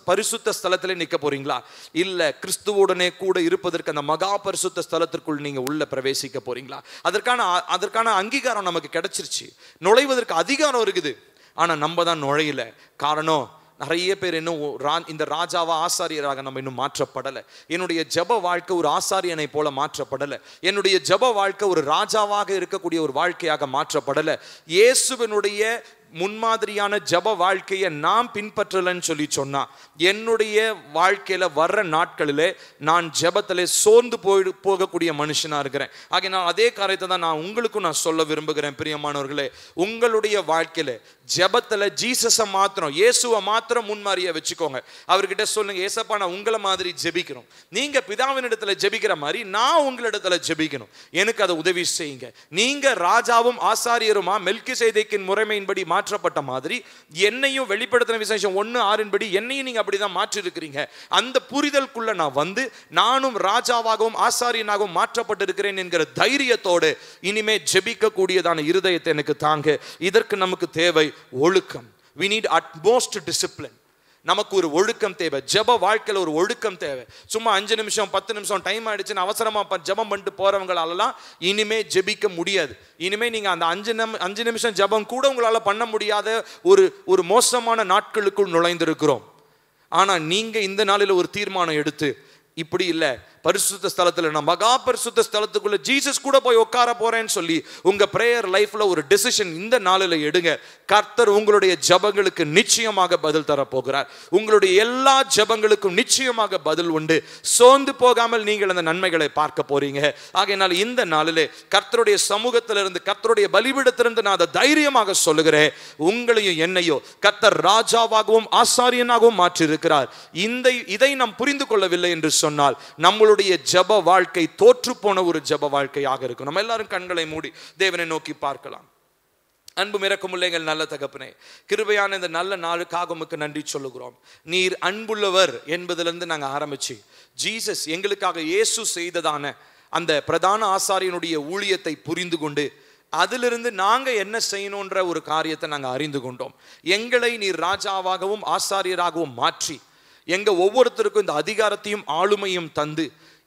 பரிசுத்த ஸ்தலத்திலே நிற்க போறீங்களா? இல்ல கிறிஸ்துவுடனே கூட இருப்பதற்கு அந்த மகா பரிசுத்த ஸ்தலத்திற்குள் நீங்க உள்ள பிரவேசிக்க போறீங்களா? அதற்கான அங்கீகாரம் நமக்கு கிடைச்சிருச்சு, நுழைவதற்கு அதிகாரம் இருக்குது. ஆனா நம்ம தான் நுழையல. காரணம், நிறைய பேர் இன்னும் இந்த ராஜாவா ஆசாரியராக நம்ம இன்னும் மாற்றப்படலை. என்னுடைய ஜெப வாழ்க்கை ஒரு ஆசாரியனை போல மாற்றப்படலை. என்னுடைய ஜெப வாழ்க்கை ஒரு ராஜாவாக இருக்கக்கூடிய ஒரு வாழ்க்கையாக மாற்றப்படலை. இயேசுவினுடைய முன்மாதிரியான ஜெப வாழ்க்கையை நாம் பின்பற்றலன்னு சொல்லி சொன்னா, என்னுடைய வாழ்க்கையில வர்ற நாட்களிலே நான் ஜெபத்திலே சோர்ந்து போகக்கூடிய மனுஷனா இருக்கிறேன். ஆக நான் அதே காரியத்தை தான் நான் உங்களுக்கும் நான் சொல்ல விரும்புகிறேன் பிரியமானவர்களே. உங்களுடைய வாழ்க்கையில ஜெபத்துல ஜீசஸை மாத்திரம், இயேசுவை மாத்திரம் முன்மாதிரியா வச்சுக்கோங்க. அவர்கிட்ட சொல்லுங்க, ஏசப்பா நான் உங்களை மாதிரி ஜெபிக்கணும், நீங்க பிதாவின் இடத்துல ஜெபிக்கிற மாதிரி நான் உங்களிடத்துல ஜெபிக்கணும், எனக்கு அதை உதவி செய்யுங்க. நீங்க ராஜாவும் ஆசாரியருமா மெல்கிசேதேக்கின் முறைமையின்படி மாற்றப்பட்ட மாதிரி என்னையும் வெளிப்படுத்தின விசேஷம் 1:6 என்னையும் நீங்க அப்படிதான் மாற்றி இருக்கிறீங்க. அந்த புரிதலுக்குள்ள நான் வந்து நானும் ராஜாவாகவும் ஆசாரியனாகவும் மாற்றப்பட்டிருக்கிறேன் என்கிற தைரியத்தோடு இனிமே ஜெபிக்க கூடியதான இருதயத்தை எனக்கு தாங்க. இதற்கு நமக்கு தேவை ஒழுக்கம். We need utmost discipline. நமக்கு ஒரு ஒழுக்கம் தேவை. ஜெப வாழ்க்கையில் ஒரு ஒழுக்கம் தேவை. சும்மா 5 நிமிஷம் 10 நிமிஷம் டைம் ஆயிடுச்சுன்னு அவசரமா ஜெபம் பண்ணிட்டு போறவங்களாலலாம் இனிமே ஜெபிக்க முடியாது. இனிமே நீங்க அந்த 5 நிமிஷம் ஜெபம் கூட உங்களால பண்ண முடியாத ஒரு மோசமான நாட்களுக்குள் நுழைந்திருக்கிறோம். ஆனா நீங்க இந்த நாளில் ஒரு தீர்மானம் எடுத்து, இப்படி இல்லை, பரிசுத்த ஸ்தலத்தில் நான் மகா பரிசுத்த ஸ்தலத்துக்குள்ள ஜீசஸ் கூட போய் உட்கார போறேன்னு சொல்லி உங்க பிரேயர் லைஃப்ல ஒரு டெசிஷன் இந்த நாளில் எடுங்க. கர்த்தர் உங்களுடைய ஜெபங்களுக்கு நிச்சயமாக பதில் தர போகிறார். உங்களுடைய எல்லா ஜெபங்களுக்கும் நிச்சயமாக பதில் உண்டு. சோர்ந்து போகாமல் நீங்கள் அந்த நன்மைகளை பார்க்க போறீங்க. ஆகையினால் இந்த நாளிலே கர்த்தருடைய சமூகத்திலிருந்து, கர்த்தருடைய பலிபீடத்திலிருந்து நான் அதை தைரியமாக சொல்லுகிறேன். உங்களையும் என்னையோ கர்த்தர் ராஜாவாகவும் ஆசாரியனாகவும் மாற்றியிருக்கிறார். இதை நாம் புரிந்து கொள்ளவில்லை என்று சொன்னால் நம்மளுடைய ஜெப வாழ்க்கை தோற்று போன ஒரு ஜெப வாழ்க்கையாக இருக்கும். நம்ம எல்லாரும் கண்களை மூடி தேவனை நோக்கி பார்க்கலாம். அன்பு இரக்கமுள்ள எங்கள் நல்ல தகப்பனே, கிருபையான இந்த நல்ல நாளுக்காக உமக்கு நன்றி சொல்லுகிறோம். நீர் அன்புள்ளவர் என்பதிலிருந்து நாங்கள் ஆரம்பிச்சு ஜீசஸ் எங்களுக்காக இயேசு செய்ததான அந்த பிரதான ஆசாரியனுடைய ஊழியத்தை புரிந்து கொண்டு அதிலிருந்து நாங்க என்ன செய்யணுன்ற ஒரு காரியத்தை நாங்கள் அறிந்து கொண்டோம். எங்களை நீர் ராஜாவாகவும் ஆசாரியராகவும் மாற்றி எங்க ஒவ்வொருத்தருக்கும் இந்த அதிகாரத்தையும் ஆளுமையும் தந்து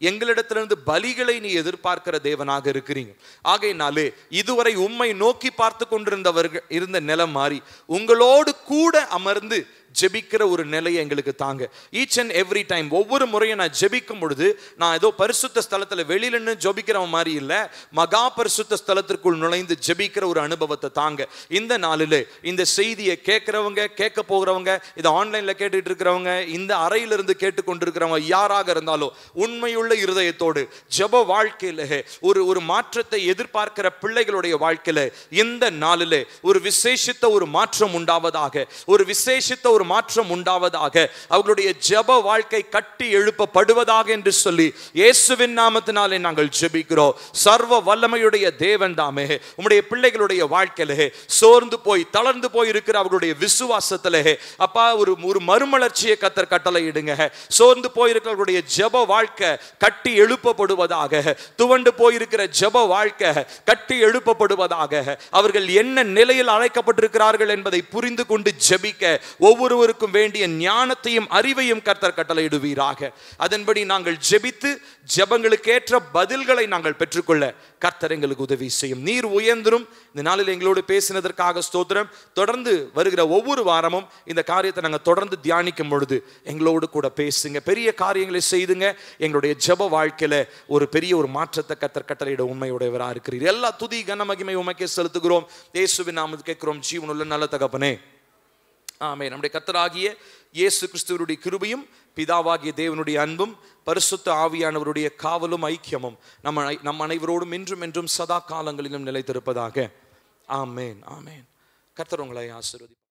எங்களிடத்திலிருந்து பலிகளை நீ எதிர்பார்க்கிற தேவனாக இருக்கிறீங்க. ஆகையினாலே இதுவரை உம்மை நோக்கி பார்த்து கொண்டிருந்தவர்கள் இருந்த நிலம் மாறி உங்களோடு கூட அமர்ந்து ஜெபிக்கிற ஒரு நிலையை எங்களுக்கு தாங்க. ஈச் அண்ட் எவ்ரி டைம், ஒவ்வொரு முறையும் நான் ஜெபிக்கும் பொழுது நான் ஏதோ பரிசுத்த ஸ்தலத்தில் வெளியிலன்னு ஜெபிக்கிறவன் மாதிரி இல்லை, மகா பரிசுத்த ஸ்தலத்திற்குள் நுழைந்து ஜெபிக்கிற ஒரு அனுபவத்தை தாங்க. இந்த நாளில் இந்த செய்தியை கேட்கிறவங்க, கேட்க போகிறவங்க, இதை ஆன்லைன்ல கேட்டுட்டு இருக்கிறவங்க, இந்த அறையிலிருந்து கேட்டுக்கொண்டிருக்கிறவங்க யாராக இருந்தாலும் உண்மையுள்ள இருதயத்தோடு ஜெப வாழ்க்கையில ஒரு மாற்றத்தை எதிர்பார்க்கிற பிள்ளைகளுடைய வாழ்க்கையில இந்த நாளில் ஒரு விசேஷித்த ஒரு மாற்றம் உண்டாவதாக, ஒரு விசேஷித்த ஒரு மாற்றம் உண்டாவதாக, அவர்களுடைய ஜெப வாழ்க்கை கட்டி எழுப்பப்படுவதாக என்று சொல்லி இயேசுவின் நாமத்தினாலே நாங்கள் ஜெபிக்கிறோம். சர்வ வல்லமையுடைய தேவன் தாமே உம்முடைய பிள்ளைகளுடைய வாழ்க்கையிலே சோர்ந்து போய் தளர்ந்து போய் இருக்கிற அவர்களுடைய விசுவாசத்திலே அப்பா ஒரு மறுமலர்ச்சியை கர்த்தர் கட்டளையிடுங்க. சோர்ந்து போயிருக்கிறவர்களுடைய ஜெப வாழ்க்கை கட்டி எழுப்பப்படுவதாக, துவண்டு போயிருக்கிற ஜெப வாழ்க்கை கட்டி எழுப்பப்படுவதாக, அவர்கள் என்ன நிலையில் அழைக்கப்பட்டிருக்கிறார்கள் என்பதை புரிந்து கொண்டு ஜெபிக்க ஒவ்வொருவருக்கும் வேண்டிய ஞானத்தையும் அறிவையும் கர்த்தர் கட்டளையிடுவீராக. அதன்படி நாங்கள் ஜெபித்து ஜெபங்களுக்கு ஏற்ற பதில்களை நாங்கள் பெற்றுக்கொள்ள கர்த்தர் எங்களுக்கு உதவி செய்யும். நீர் உயர்ந்தும் இந்த நாளில் எங்களோடு பேசினதற்காக ஸ்தோத்திரம். தொடர்ந்து வருகிற ஒவ்வொரு வாரமும் இந்த காரியத்தை நாங்கள் தொடர்ந்து தியானிக்கும் பொழுது எங்களோடு கூட பேசுங்க, பெரிய காரியங்களை செய்துங்க. எங்களுடைய ஜெப வாழ்க்கையில ஒரு பெரிய ஒரு மாற்றத்தை கர்த்தர் கட்டளையிட உண்மையுடையவராக இருக்கிறீர். எல்லா துதி கன மகிமை உமக்கே செலுத்துகிறோம். இயேசுவின் நாமத்தில் கேட்கிறோம் ஜீவனுள்ள நல்ல தகப்பனே, ஆமென். நம்முடைய கர்த்தராகிய இயேசு கிறிஸ்துவினுடைய கிருபையும் பிதாவாகிய தேவனுடைய அன்பும் பரிசுத்த ஆவியானவருடைய காவலும் ஐக்கியமும் நம் அனைவரோடும் இன்றும் என்றும் சதா காலங்களிலும் நிலைத்திருப்பதாக. ஆமென், ஆமென். கர்த்தர் உங்களை ஆசீர்வதிப்பார்.